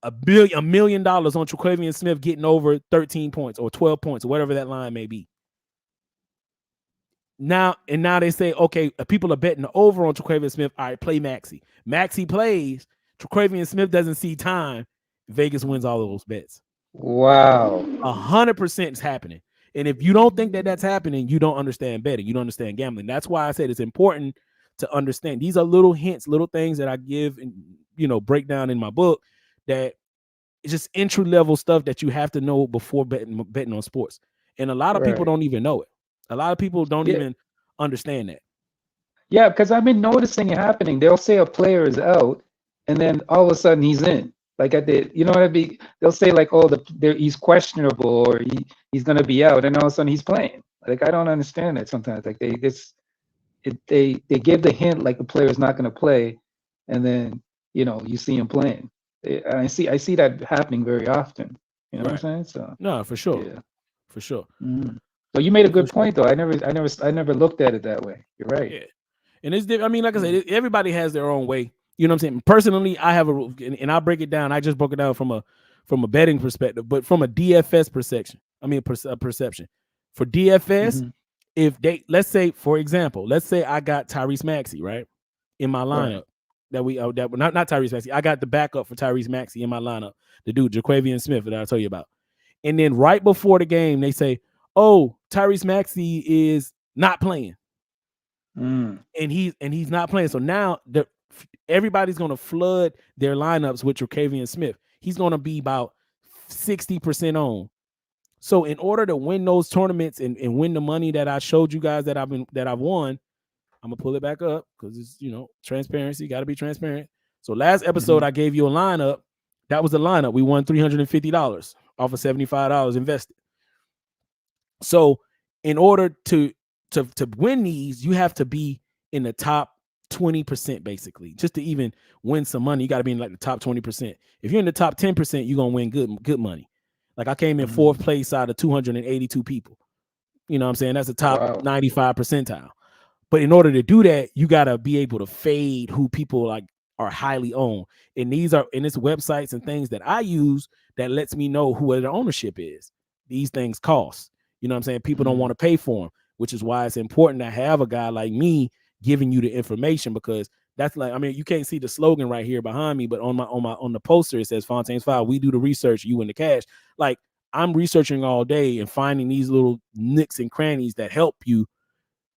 $1 million on Traquavius Smith getting over 13 points or 12 points or whatever that line may be. Now they say, okay, people are betting over on Traquavius Smith. All right, play Maxey. Maxey plays. Traquavius Smith doesn't see time. Vegas wins all of those bets. Wow. 100% is happening. And if you don't think that that's happening, you don't understand betting. You don't understand gambling. That's why I said it's important to understand. These are little hints, little things that I give and break down in my book. That it's just entry level stuff that you have to know before betting on sports. And a lot of people don't even know it. A lot of people don't even understand that. Yeah, because I've been noticing it happening. They'll say a player is out, and then all of a sudden he's in. Like they'll say like, oh, he's questionable or he's gonna be out, and all of a sudden he's playing. Like I don't understand it sometimes. Like they give the hint like the player is not gonna play, and then you see him playing. I see that happening very often. You know what I'm saying? So no, for sure. Yeah. for sure. So you made a good point though. I never looked at it that way. You're right. Yeah. And it's, I mean, like I said, everybody has their own way. You know what I'm saying? Personally, I have and I'll break it down. I just broke it down from a betting perspective, but from a DFS perception. Perception. For DFS, if they, let's say, for example, I got Tyrese Maxey, right, in my lineup. Right. Not Tyrese Maxey. I got the backup for Tyrese Maxey in my lineup. The dude, Jaquavian Smith, that I told you about. And then right before the game, they say, "Oh, Tyrese Maxey is not playing." And he's not playing. So now everybody's going to flood their lineups with Jaquavian Smith. He's going to be about 60% on. So in order to win those tournaments and win the money that I showed you guys that I've won, I'm gonna pull it back up because it's, transparency. Got to be transparent. So last episode I gave you a lineup. That was the lineup. We won $350 off of $75 invested. So in order to win these, you have to be in the top 20%, basically, just to even win some money. You got to be in like the top 20%. If you're in the top 10%, you're gonna win good money. Like I came in fourth place out of 282 people. You know what I'm saying? That's the top 95 percentile. But in order to do that, you got to be able to fade who people like are highly owned. And it's websites and things that I use that lets me know who their ownership is. These things cost. You know what I'm saying? People don't want to pay for them, which is why it's important to have a guy like me giving you the information, because that's like, I mean, you can't see the slogan right here behind me, but on the poster it says Fontaine's 5. We do the research, you win the cash. Like, I'm researching all day and finding these little nicks and crannies that help you.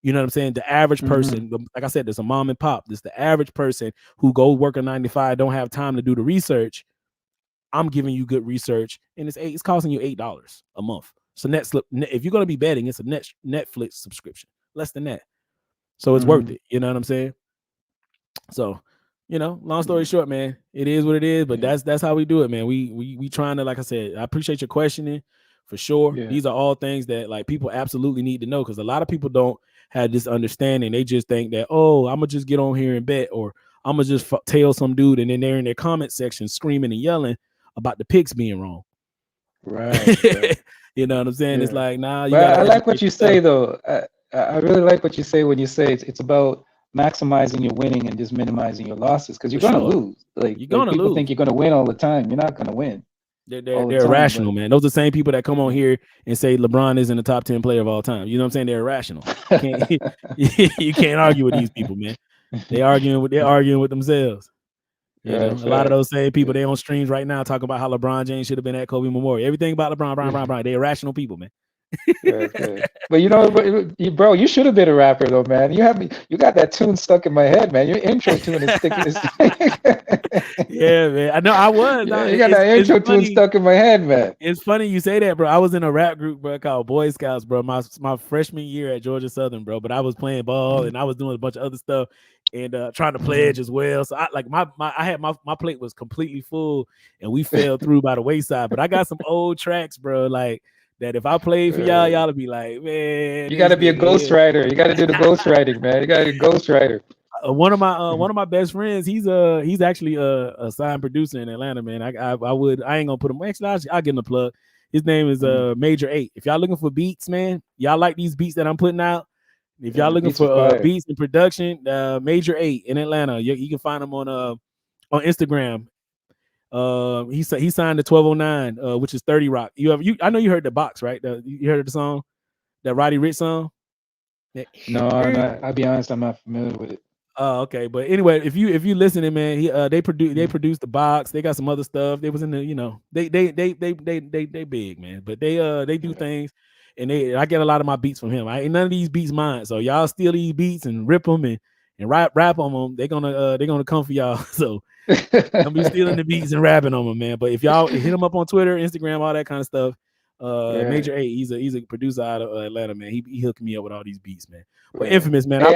You know what I'm saying? The average person, like I said, there's a mom and pop. There's the average person who goes work a 9 to 5, don't have time to do the research. I'm giving you good research, and it's costing you $8 a month. So if you're gonna be betting, it's a Netflix subscription, less than that. So it's worth it. You know what I'm saying? So, long story short, man, it is what it is. But that's how we do it, man. We trying to, like I said, I appreciate your questioning for sure. Yeah. These are all things that like people absolutely need to know, because a lot of people don't have this understanding. They just think that, oh, I'm gonna just get on here and bet, or I'm gonna just tell some dude, and then they're in their comment section screaming and yelling about the picks being wrong. Right. You know what I'm saying? Yeah. It's like, nah. I like what you say though. I really like what you say when you say it's about maximizing your winning and just minimizing your losses, because you're gonna lose. Like people think you're gonna win all the time. You're not gonna win. They're irrational, man. Those are the same people that come on here and say LeBron isn't a top 10 player of all time. You know what I'm saying? They're irrational. You can't argue with these people, man. They're arguing with themselves. A lot of those same people, they on streams right now talking about how LeBron James should have been at Kobe Memorial. Everything about LeBron. They're irrational people, man. But bro, you should have been a rapper though, man. You got that tune stuck in my head, man. Your intro tune is sticking. Yeah, man. I know I was. Yeah, you got that intro tune stuck in my head, man. It's funny you say that, bro. I was in a rap group, bro, called Boy Scouts, bro. My freshman year at Georgia Southern, bro. But I was playing ball and I was doing a bunch of other stuff and trying to pledge as well. So I like my plate was completely full and we fell through by the wayside. But I got some old tracks, bro. Like, that if I played for y'all would be like, man. You got to be a ghostwriter. You got to do the ghostwriting, man. You got to be a ghostwriter. One of my best friends, he's actually a signed producer in Atlanta, man. I ain't gonna put him. Actually, I'll give him a plug. His name is Major 8. If y'all looking for beats, man, y'all like these beats that I'm putting out. If y'all looking for beats and production, Major 8 in Atlanta, you can find him on Instagram. He signed the 1209, which is 30 Rock. I know you heard the box, right? You heard of the song, that Roddy Ricch song? No, I'll be honest, I'm not familiar with it. Oh, okay. But anyway, if you listening, man, they produced the box. They got some other stuff. They was in the, they big, man. But they do things, and I get a lot of my beats from him. None of these beats mine. So y'all steal these beats and rip them and rap on them. They're gonna come for y'all. So I'm be stealing the beats and rapping on them, man. But if y'all hit him up on Twitter, Instagram, all that kind of stuff. Major 8, he's a producer out of Atlanta, man. He hooked me up with all these beats, man. But Infamous, man. Hey,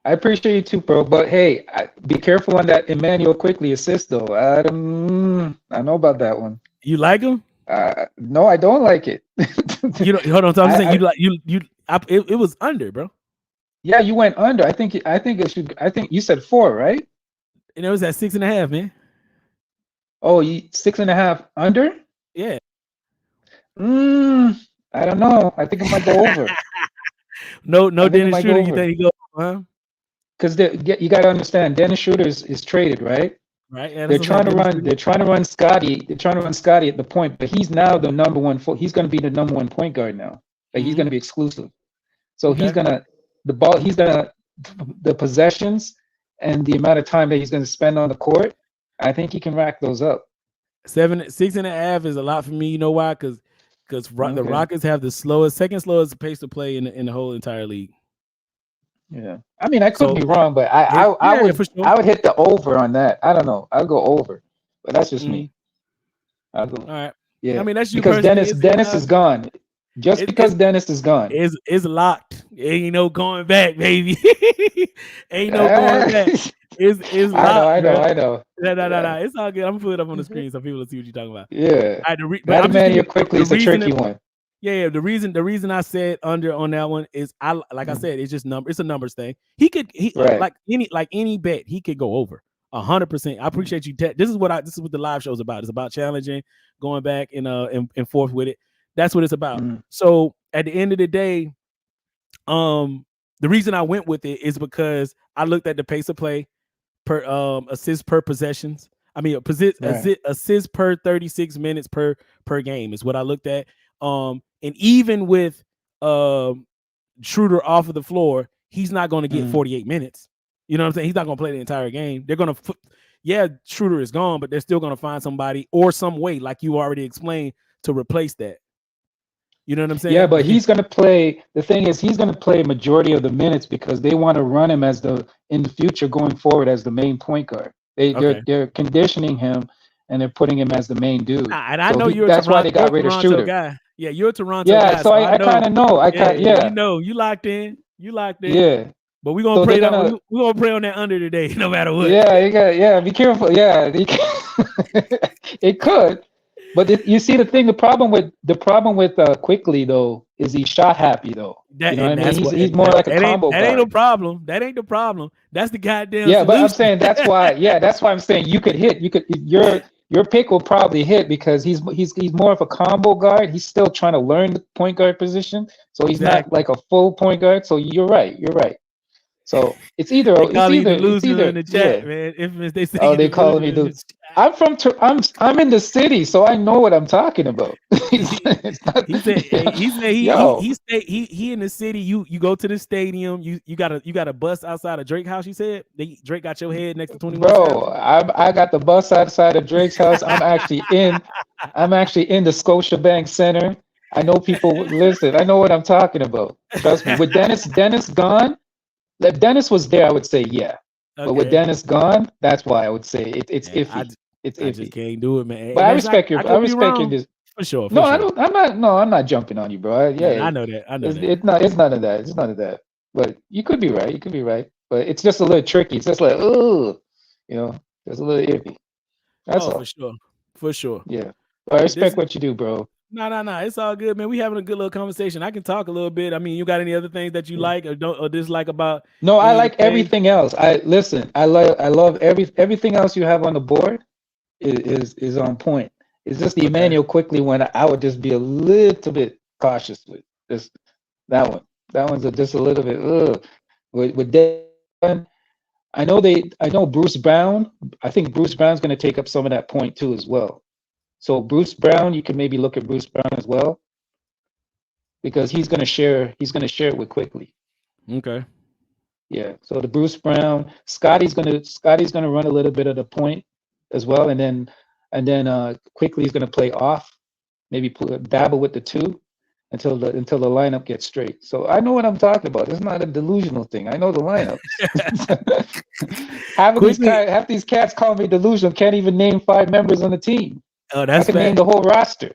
I appreciate you too, bro. But hey, be careful on that Emmanuel Quickly assist, though. I know about that one. You like him? No, I don't like it. Hold on. So I'm saying it was under, bro. Yeah, you went under. I think you said 4, right? And it was at 6.5, man. Oh, 6.5 under? Yeah. I don't know. I think it might go over. No, I think it Dennis might Schroeder. go You over. think he go? Huh? Because you got to understand, Dennis Schroeder is traded, right? Right. Yeah, They're that's what I'm trying to saying. Dennis run. Schroeder. They're trying to run Scotty. They're trying to run Scotty at the point, but he's now the number one. He's going to be the number one point guard now. Like he's Mhm. going to be exclusive. So he's Okay. gonna the ball. He's gonna the possessions and the amount of time that he's going to spend on the court. I think he can rack those up. 6.5 is a lot for me. You know why? Because the Okay. Rockets have the second slowest pace to play in the whole entire league. Yeah, I mean, I could So be wrong, but I yeah, would for sure. I would hit the over on that. I don't know. I'll go over, but that's just me. I'll go. All right. Yeah, I mean, that's you because personally. Dennis is gone. Just because Dennis is gone. It's locked. Ain't no going back, baby. Ain't no going back. It's locked. I know. No. It's all good. I'm gonna put it up on the screen so people will see what you're talking about. Yeah. All right, That Emmanuel quickly is a tricky one. Yeah, the reason I said under on that one is I said it's just it's a numbers thing. He Right. like any bet he could go over 100%. I appreciate you. This is what the live show is about. It's about challenging, going back and forth with it. That's what it's about. So at the end of the day, the reason I went with it is because I looked at the pace of play per assist per possessions. I mean, assist per 36 minutes per game is what I looked at. And even with Schroeder off of the floor, he's not going to get 48 minutes. You know what I'm saying? He's not going to play the entire game. They're going to, Schroeder is gone, but they're still going to find somebody or some way, like you already explained, to replace that. You know what I'm saying? Yeah, but he's going to play. The thing is, he's going to play majority of the minutes because they want to run him in the future going forward as the main point guard. They're conditioning him and they're putting him as the main dude. And I know that's why they got rid of Schroeder. Guy. Yeah, you're a Toronto guy. Yeah, so I kind of know. You know, you locked in. Yeah. But we're gonna pray we're gonna pray on that under today, no matter what. Yeah, be careful. Yeah, it could. But you see, the problem with Quickly though is he's shot happy though. You know what I mean? He's more like a combo guy. That ain't no problem. That ain't the problem. That's the goddamn. Yeah, solution. But I'm saying that's why. Yeah, that's why I'm saying you could hit. Your pick will probably hit because he's more of a combo guard. He's still trying to learn the point guard position, so he's not like a full point guard. So you're right. So it's either in the chat, man. If they say they call me the. I'm in the city, so I know what I'm talking about. He in the city. You go to the stadium. You got a bus outside of Drake's house. You said Drake got your head next to 21. Bro, I got the bus outside of Drake's house. I'm actually in the Scotiabank Center. I know people. Listen, I know what I'm talking about. Trust me. With Dennis gone. If Dennis was there, I would say yeah. Okay. But with Dennis gone, that's why I would say it's iffy. It's iffy. I just can't do it, man. But I respect your this. For sure. I'm not jumping on you, bro. Yeah, I know that. It's none of that. It's none of that. But you could be right. But it's just a little tricky. It's just like, it's a little iffy. That's all. For sure. Yeah. But I respect what you do, bro. No. It's all good, man. We having a good little conversation. I can talk a little bit. I mean, you got any other things that you like or don't or dislike about? No, I like everything else. I love everything else you have on the board is on point. It's just the Emmanuel Quickly one. I would just be a little bit cautious with just that one. That one's just a little bit with Devin. I know Bruce Brown. I think Bruce Brown's going to take up some of that point too as well. So Bruce Brown, you can maybe look at Bruce Brown as well, because he's going to share it with Quickly. Okay. Yeah. So the Bruce Brown, Scotty's going to run a little bit of the point as well, and then Quickly is going to play off, maybe dabble with the two until the lineup gets straight. So I know what I'm talking about. It's not a delusional thing. I know the lineup. Half these cats call me delusional. Can't even name 5 members on the team. Oh, that's I can name the whole roster.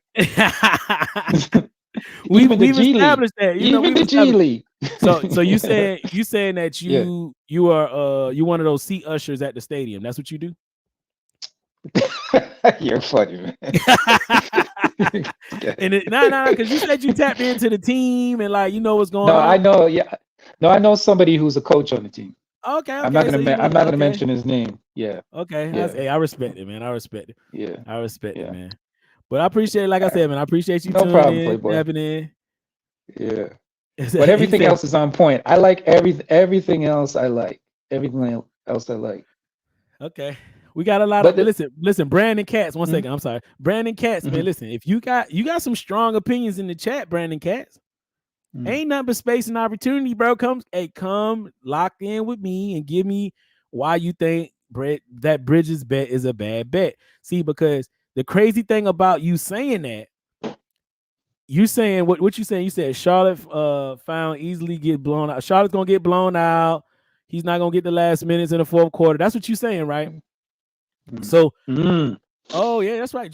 We've established that. Even the G League. So you saying that you are one of those seat ushers at the stadium. That's what you do? You're funny, man. And because you said you tapped into the team and like you know what's going on. I know. Yeah. No, I know somebody who's a coach on the team. Okay. I'm not gonna mention his name. Yeah. Okay. Yeah. Hey, I respect it, man. I respect it. Yeah. I respect it, man. But I appreciate it. Like I said, man, I appreciate you tuning in, tapping in. Yeah. He But everything said, else is on point. I like everything else. I like everything else. I like. okay. We got a lot But of listen, Brandon Katz. One Mhm. second, I'm sorry. Brandon Katz, man. Listen, if you got some strong opinions in the chat, Brandon Katz. Ain't nothing but space and opportunity, bro. Come lock in with me and give me why you think that Bridges bet is a bad bet. See, because the crazy thing about you saying that, you saying what you saying? You said Charlotte found easily get blown out. Charlotte's gonna get blown out. He's not gonna get the last minutes in the fourth quarter. That's what you're saying, right? So, oh yeah, that's right.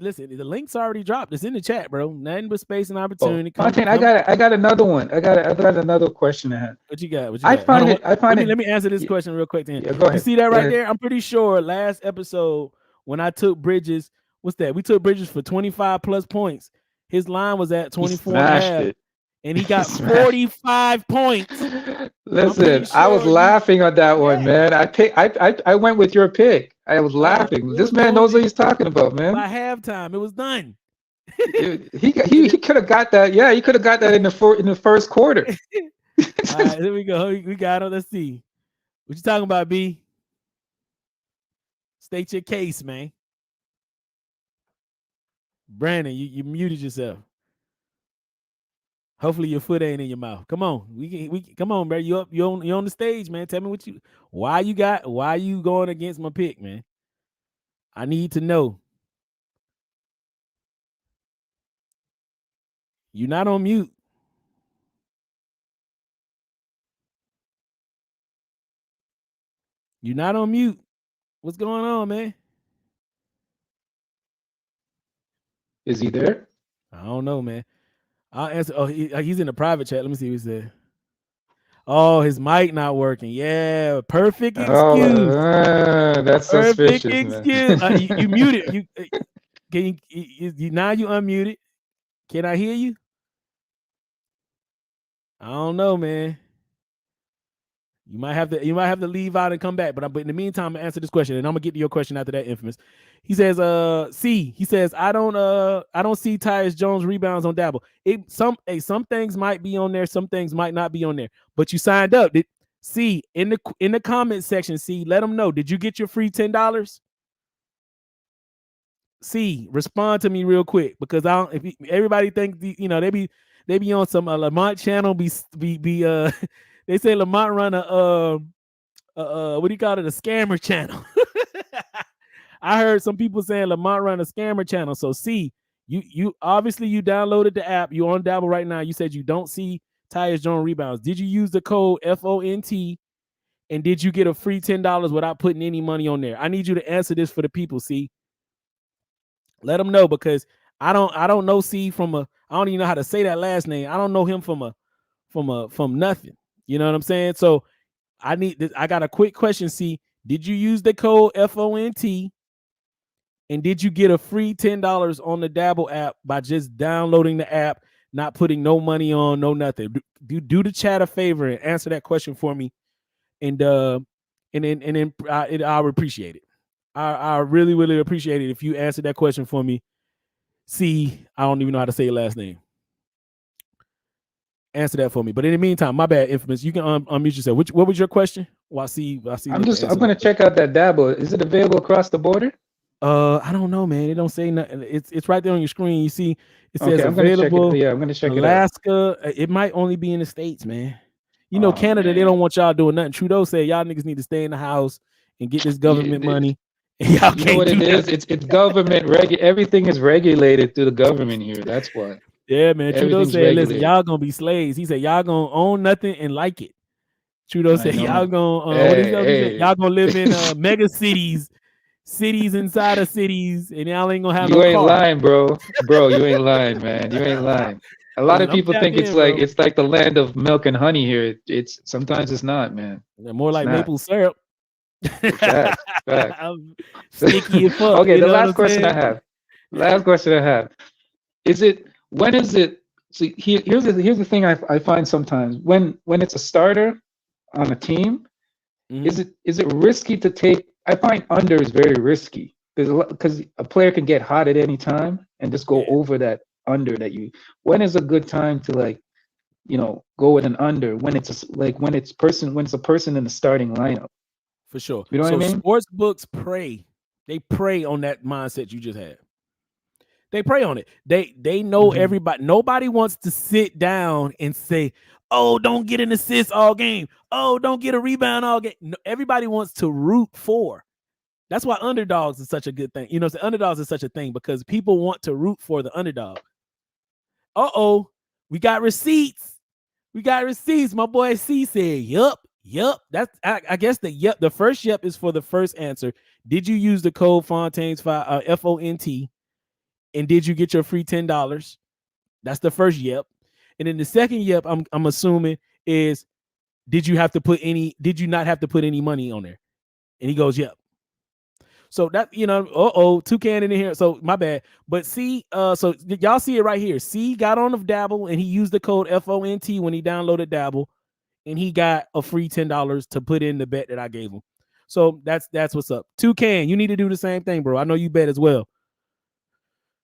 Listen, the link's already dropped. It's in the chat, bro. Nothing but space and opportunity. Fontaine, I got another one. I got another question to have. What you got? I find it. Let me answer this question real quick. Then go ahead. You see that right there? I'm pretty sure last episode when I took Bridges, what's that? We took Bridges for 25 plus points. His line was at 24 and a half, and he got 45 points. Listen, I was laughing on that one, man. I went with your pick. I was laughing. This man knows what he's talking about, man. By halftime, it was done. he could have got that. Yeah, he could have got that in the first quarter. All right, here we go. We got it. Let's see. What you talking about, B? State your case, man. Brandon, you muted yourself. Hopefully your foot ain't in your mouth. Come on, we come on, bro. You on the stage, man. Tell me why you going against my pick, man. I need to know. You're not on mute. You're not on mute. What's going on, man? Is he there? I don't know, man. I'll answer. Oh, he's in the private chat. Let me see what he said. Oh, his mic not working. Yeah, perfect excuse. That's perfect suspicious, excuse. man. You muted. You now you unmuted. Can I hear you? I don't know, man. You might have to leave out and come back. But in the meantime, I'm gonna answer this question, and I'm gonna get to your question after that, Infamous. He says, he says, I don't see Tyus Jones rebounds on Dabble. Some things might be on there, some things might not be on there. But you signed up. In the comment section, let them know. Did you get your free $10? Respond to me real quick, because everybody think they be on some Lamont channel. They say Lamont run a what do you call it, a scammer channel. I heard some people saying Lamont run a scammer channel. So you obviously you downloaded the app. You're on Dabble right now. You said you don't see Tyus Jones rebounds. Did you use the code FONT? And did you get a free $10 without putting any money on there? I need you to answer this for the people. Let them know, because I don't know from I don't even know how to say that last name. I don't know him from nothing. You know what I'm saying? So I got a quick question. Did you use the code FONT? And did you get a free $10 on the Dabble app by just downloading the app, not putting no money on, no nothing? Do the chat a favor and answer that question for me, and then I would appreciate it. I really, really appreciate it if you answer that question for me. I don't even know how to say your last name. Answer that for me. But in the meantime, my bad, Infamous. You can unmute yourself. What was your question? Well, I see. I'm gonna check out that Dabble. Is it available across the border? I don't know, man. It don't say nothing. It's right there on your screen. You see, it says I'm available. I'm gonna check Alaska. It might only be in the States, man. Canada, man. They don't want y'all doing nothing. Trudeau said y'all niggas need to stay in the house and get this government money. Y'all you know what it is? It's government everything is regulated through the government here. That's why. Yeah, man. Trudeau said, listen, y'all gonna be slaves. He said y'all gonna own nothing and like it. Trudeau said y'all gonna y'all gonna live in mega cities inside of cities, and y'all ain't gonna have You ain't lying, bro. You ain't lying, man. You ain't lying. A lot of people think it's like the land of milk and honey here. It's sometimes it's not, man. More like maple syrup. Fact. Sticky as fuck. Okay, the last question I have. When is it? See, here's the thing I find sometimes when it's a starter on a team, is it risky to take? I find under is very risky because a player can get hot at any time and just go over that under that you. When is a good time to go with an under when it's when it's a person in the starting lineup. For sure. You know what I mean? Sports books prey. They prey on that mindset you just had. They prey on it. They know everybody. Nobody wants to sit down and say, "Oh, don't get an assist all game. Oh, don't get a rebound all game." No, everybody wants to root for. That's why underdogs is such a good thing. The underdogs is such a thing because people want to root for the underdog. We got receipts. My boy C said, "Yup. That's I guess the first yep is for the first answer. Did you use the code Fontaine's FONT? And did you get your free $10? That's the first yep. And then the second yep, I'm assuming is did you not have to put any money on there?" And he goes, "Yep." So that, Toucan in here. So my bad. But C, so y'all see it right here. C got on of Dabble and he used the code FONT when he downloaded Dabble, and he got a free $10 to put in the bet that I gave him. So that's what's up. Toucan, you need to do the same thing, bro. I know you bet as well.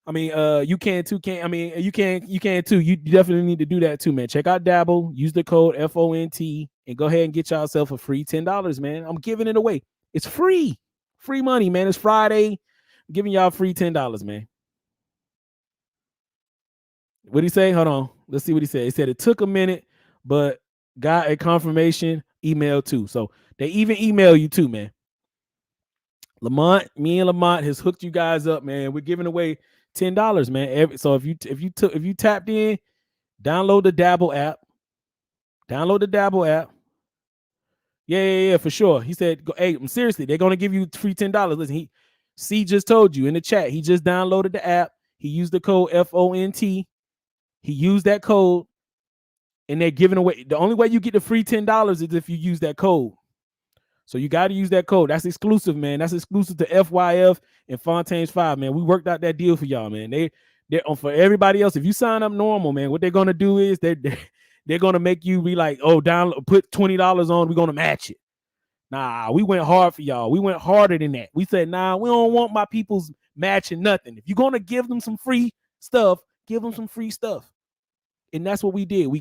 I mean, you can too. You can too. You definitely need to do that too, man. Check out Dabble, use the code FONT, and go ahead and get yourself a free $10, man. I'm giving it away. It's free money, man. It's Friday. I'm giving y'all free $10, man. What'd he say? Hold on. Let's see what he said. He said it took a minute, but got a confirmation email too. So they even email you too, man. Me and Lamont has hooked you guys up, man. We're giving away $10, man. So if you tapped in, download the Dabble app. Yeah, for sure. He said, "Hey, seriously, they're gonna give you free $10." Listen, C just told you in the chat. He just downloaded the app. He used the code FONT. He used that code, and they're giving away. The only way you get the free $10 is if you use that code. So you got to use that code. That's exclusive, man. That's exclusive to FYF and Fontaine's 5, man. We worked out that deal for y'all, man. They're for everybody else. If you sign up normal, man, what they're gonna do is they're gonna make you be like, "Oh, put $20 on. We're gonna match it." Nah, we went hard for y'all. We went harder than that. We said, "Nah, we don't want my people's matching nothing. If you're gonna give them some free stuff, give them some free stuff." And that's what we did. We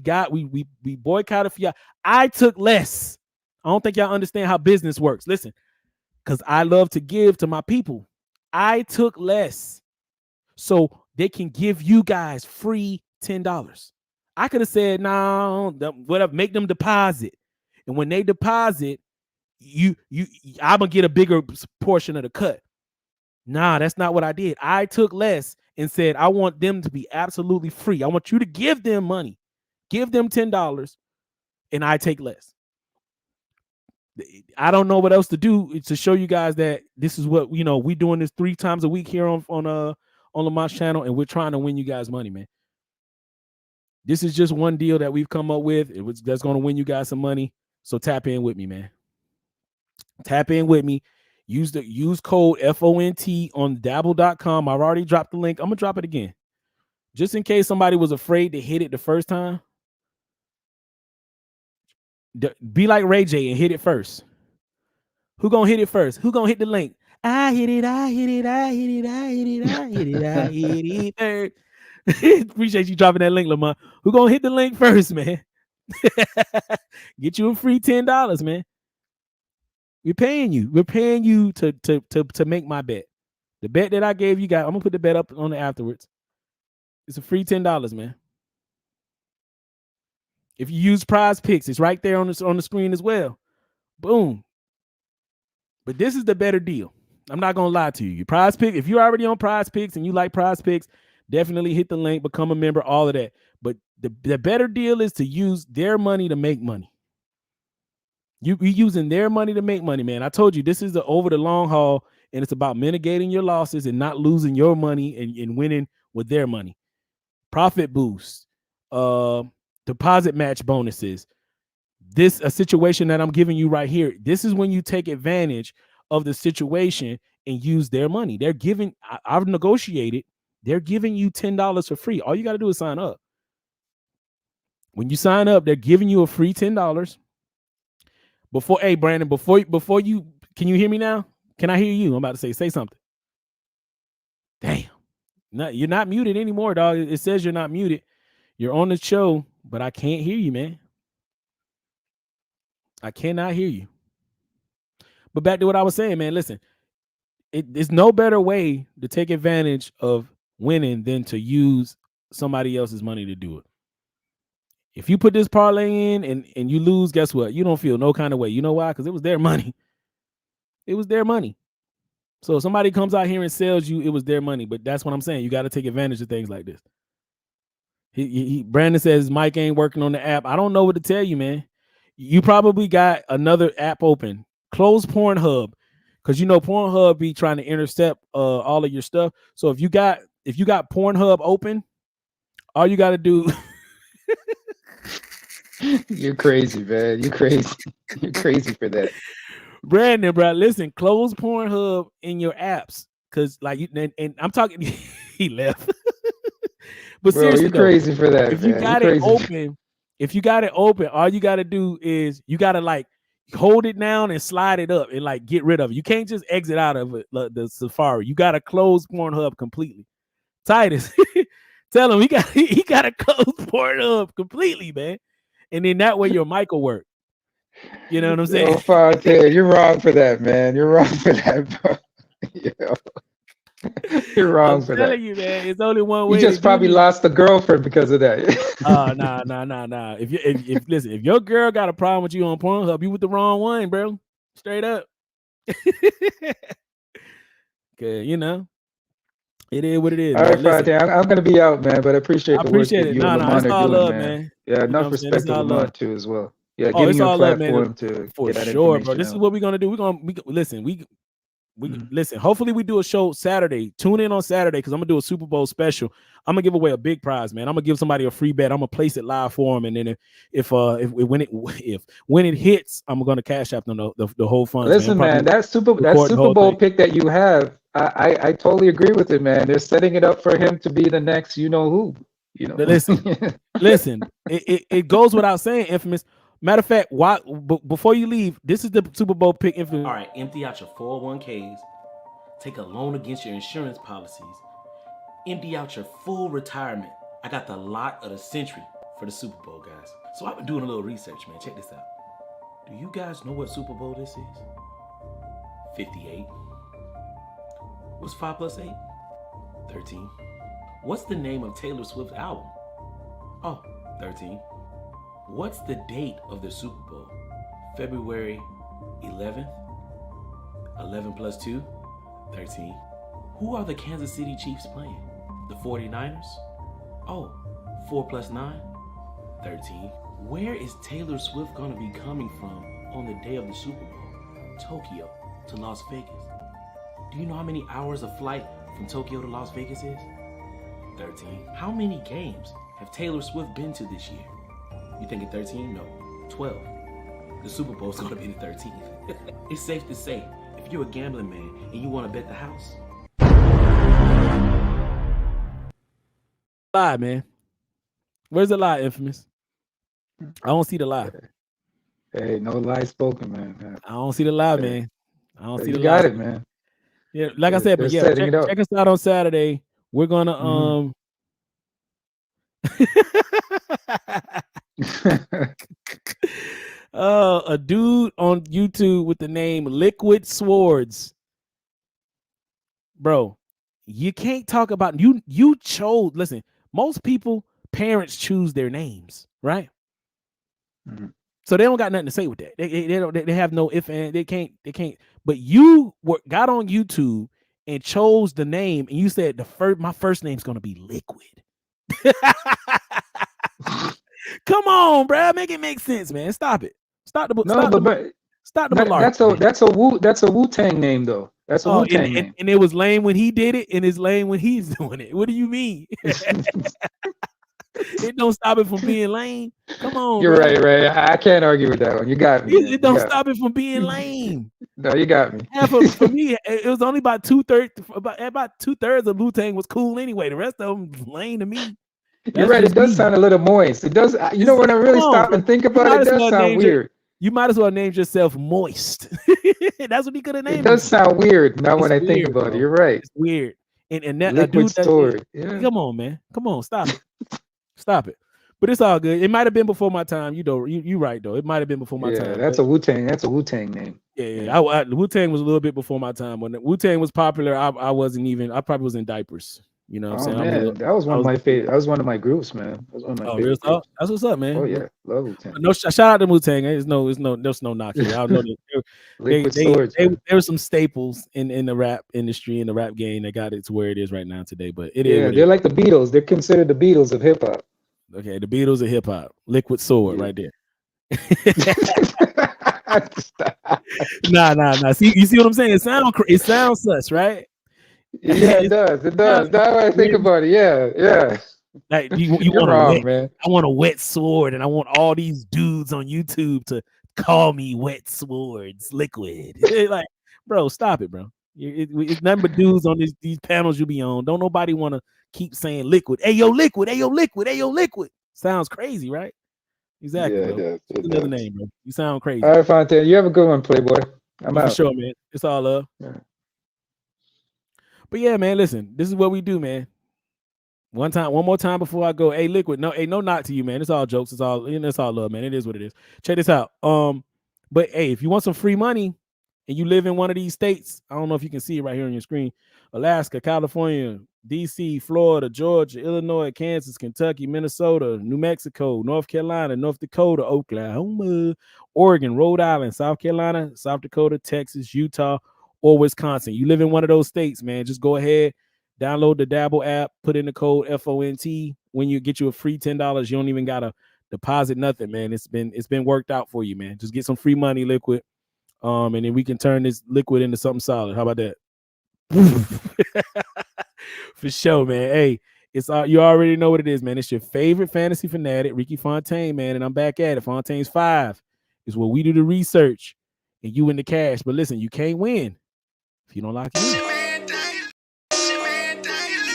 boycotted for y'all. I took less. I don't think y'all understand how business works. Listen, because I love to give to my people. I took less so they can give you guys free $10. I could have said, "No, whatever, make them deposit." And when they deposit, I'm gonna get a bigger portion of the cut. Nah, that's not what I did. I took less and said, I want them to be absolutely free. I want you to give them money. Give them $10, and I take less. I don't know what else to do to show you guys that this is what we're doing this 3 times a week here on Lamont's channel, and we're trying to win you guys money, man. This is just one deal that we've come up with. That's going to win you guys some money. So tap in with me, man. Tap in with me. Use code FONT on dabble.com. I've already dropped the link. I'm gonna drop it again, just in case somebody was afraid to hit it the first time. Be like Ray J and hit it first. Who gonna hit it first? Who gonna hit the link? I hit it. Appreciate you dropping that link, Lamont. Who gonna hit the link first, man? Get you a free $10, man. We're paying you to make my bet. The bet that I gave you guys, I'm gonna put the bet up on it afterwards. It's a free $10, man. If you use PrizePicks, it's right there on the screen as well. Boom. But this is the better deal. I'm not gonna lie to you. PrizePicks, if you're already on PrizePicks and you like PrizePicks, definitely hit the link, become a member, all of that. But the better deal is to use their money to make money. You're using their money to make money, man. I told you this is over the long haul, and it's about mitigating your losses and not losing your money and winning with their money. Profit boost, deposit match bonuses. This a situation that I'm giving you right here. This is when you take advantage of the situation and use their money. They're giving. I've negotiated. They're giving you $10 for free. All you got to do is sign up. When you sign up, they're giving you a free $10. Hey, Brandon, before you, can you hear me now? Can I hear you? I'm about to say something. Damn. No, you're not muted anymore, dog. It says you're not muted. You're on the show, but I can't hear you, man. I cannot hear you. But back to what I was saying, man. Listen, there's no better way to take advantage of winning than to use somebody else's money to do it. If you put this parlay in and you lose, guess what? You don't feel no kind of way. You know why? Because it was their money. It was their money. So if somebody comes out here and sells you, it was their money. But that's what I'm saying. You got to take advantage of things like this. Brandon says Mike ain't working on the app. I don't know what to tell you, man. You probably got another app open. Close Pornhub, because you know Pornhub be trying to intercept all of your stuff. So if you got Pornhub open, all you got to do. You're crazy, man. You're crazy. You're crazy for that. Brandon, bro, listen, close Pornhub in your apps, because like and I'm talking. He left. But Bro, seriously, you're crazy for that. If you got it open, all you got to do is you got to like hold it down and slide it up and like get rid of it. You can't just exit out of it, the Safari. You got to close Pornhub completely. Titus, tell him he got to close Pornhub completely, man. And then that way your mic will work. You know what I'm saying? Oh, Fontaine, you're wrong for that, man. You're wrong for that, bro. You're wrong for that. I'm telling you, man. It's only one way. You just probably lost a girlfriend because of that. Nah. If your girl got a problem with you on Pornhub, you with the wrong one, bro. Straight up. Okay, you know. It is what it is. All right, Fontaine, I'm gonna be out, man, but I appreciate the work that you and Lamont it's all are doing, love, man. Yeah, enough respect to Lamont too, as well. Yeah, Oh, giving it's you all a love, platform man. to For get that sure, bro. information This is out. what we're gonna do. We listen. Hopefully, we do a show Saturday. Tune in on Saturday because I'm gonna do a Super Bowl special. I'm gonna give away a big prize, man. I'm gonna give somebody a free bet. I'm gonna place it live for them, and then when it hits, I'm gonna cash out them the whole fund. Listen, man, that Super Bowl pick that you have, I totally agree with it, man. They're setting it up for him to be the next, you know who. You know, listen. It goes without saying, Infamous. Matter of fact, before you leave, this is the Super Bowl pick. Infamous. All right, empty out your 401ks. Take a loan against your insurance policies. Empty out your full retirement. I got the lot of the century for the Super Bowl, guys. So I've been doing a little research, man. Check this out. Do you guys know what Super Bowl this is? 58. What's 5 plus 8? 13. What's the name of Taylor Swift's album? Oh, 13. What's the date of the Super Bowl? February 11th? 11 plus 2? 13. Who are the Kansas City Chiefs playing? The 49ers? Oh, 4 plus 9? 13. Where is Taylor Swift gonna be coming from on the day of the Super Bowl? Tokyo to Las Vegas. Do you know how many hours of flight from Tokyo to Las Vegas is? 13. How many games have Taylor Swift been to this year? You thinking 13? No, 12. The Super Bowl is gonna be the 13th. It's safe to say, if you're a gambling man and you wanna bet the house. Lie, man. Where's the lie, Infamous? I don't see the lie. Hey, no lie spoken, man. I don't see the lie, man. I don't see the lie. You got it, man. Yeah, like I said, but yeah, check us out on Saturday. We're gonna a dude on YouTube with the name Liquid Swords. Bro, you can't talk about you chose. Listen, most parents choose their names, right? Mm-hmm. So they don't got nothing to say with that. They have no if and they can't. But you got on YouTube and chose the name, and you said my first name's gonna be Liquid. Come on, bro, make it make sense, man. Stop it. Stop the malarkey. That's a Wu-Tang name, though. That's a Wu-Tang name. And it was lame when he did it, and it's lame when he's doing it. What do you mean? It don't stop it from being lame. Come on, you're bro. right. I can't argue with that one. You got me. It don't stop it from being lame. No, you got me. Yeah, for me, it was only about 2/3. About 2/3 of Wu-Tang was cool anyway. The rest of them was lame to me. You're right. It does sound a little moist. It does. You know, when I really stop and think about it, it does sound weird. You might as well name yourself Moist. That's what he could have named. It does sound weird now when I think about it. You're right. It's weird. And that Liquid Story. Yeah. Come on, man. Come on, stop it. Stop it. But it's all good. It might have been before my time. You right though. It might have been before my time. That's a Wu-Tang. That's a Wu-Tang name. Yeah. Wu-Tang was a little bit before my time. When Wu-Tang was popular, I wasn't even. I probably was in diapers. You know what I'm saying? Man, that was one of my favorite. That was one of my groups, man. That was one of my favorite groups. That's what's up, man. Oh yeah, love Wu-Tang. No, shout out to Wu-Tang. There's no knock here. I know that there were some staples in the rap industry, in the rap game that got it to where it is right now today. But they're like the Beatles. They're considered the Beatles of hip hop. Okay, the Beatles of hip hop. Liquid Sword right there. Nah. See, you see what I'm saying? It sounds sus, right? Yeah, it does. That's what I think about it. Yeah. Like you want man. I want a wet sword, and I want all these dudes on YouTube to call me Wet Swords Liquid. Like, bro, stop it, bro. It's nothing but dudes on these panels you be on. Don't nobody want to keep saying liquid. Hey yo, liquid. Hey yo, liquid. Hey yo, liquid. Sounds crazy, right? Exactly. Yeah, bro. it does. Another name, bro. You sound crazy. All right, Fontaine. You have a good one, Playboy. I'm out. For sure, man. It's all love. Yeah. But yeah, man, listen, this is what we do, man. One more time before I go. Hey, Liquid, no knock to you, man. It's all jokes. It's all love, man. It is what it is. Check this out. But hey, if you want some free money and you live in one of these states, I don't know if you can see it right here on your screen. Alaska, California, DC, Florida, Georgia, Illinois, Kansas, Kentucky, Minnesota, New Mexico, North Carolina, North Dakota, Oklahoma, Oregon, Rhode Island, South Carolina, South Dakota, Texas, Utah, or Wisconsin. You live in one of those states, man. Just go ahead, download the Dabble app, put in the code FONT. When you get you a free $10, you don't even gotta deposit nothing, man. It's been worked out for you, man. Just get some free money, Liquid. And then we can turn this liquid into something solid. How about that? For sure, man. Hey, it's you already know what it is, man. It's your favorite fantasy fanatic, Ricky Fontaine, man. And I'm back at it. Fontaine's 5 is where we do the research and you in the cash. But listen, you can't win if you don't lock in.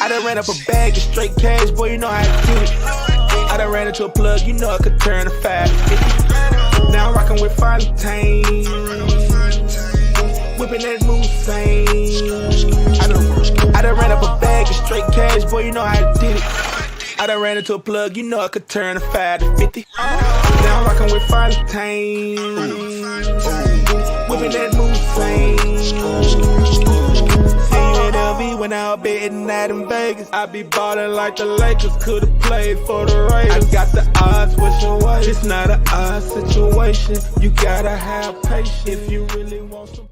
I done ran up a bag of straight cash, boy, you know how to do it. I done ran into a plug, you know I could turn a 550. Now I'm rocking with Fontaine, whipping that Moussain. I done ran up a bag of straight cash, boy, you know how I did it. I done ran into a plug, you know I could turn a 5 to 50. Now I'm rocking with Fontaine, whipping that Moussain. When I was betting night in Vegas, I be ballin' like the Lakers could've played for the Raiders. I got the odds with your way. It's not an odd situation. You gotta have patience if you really want some.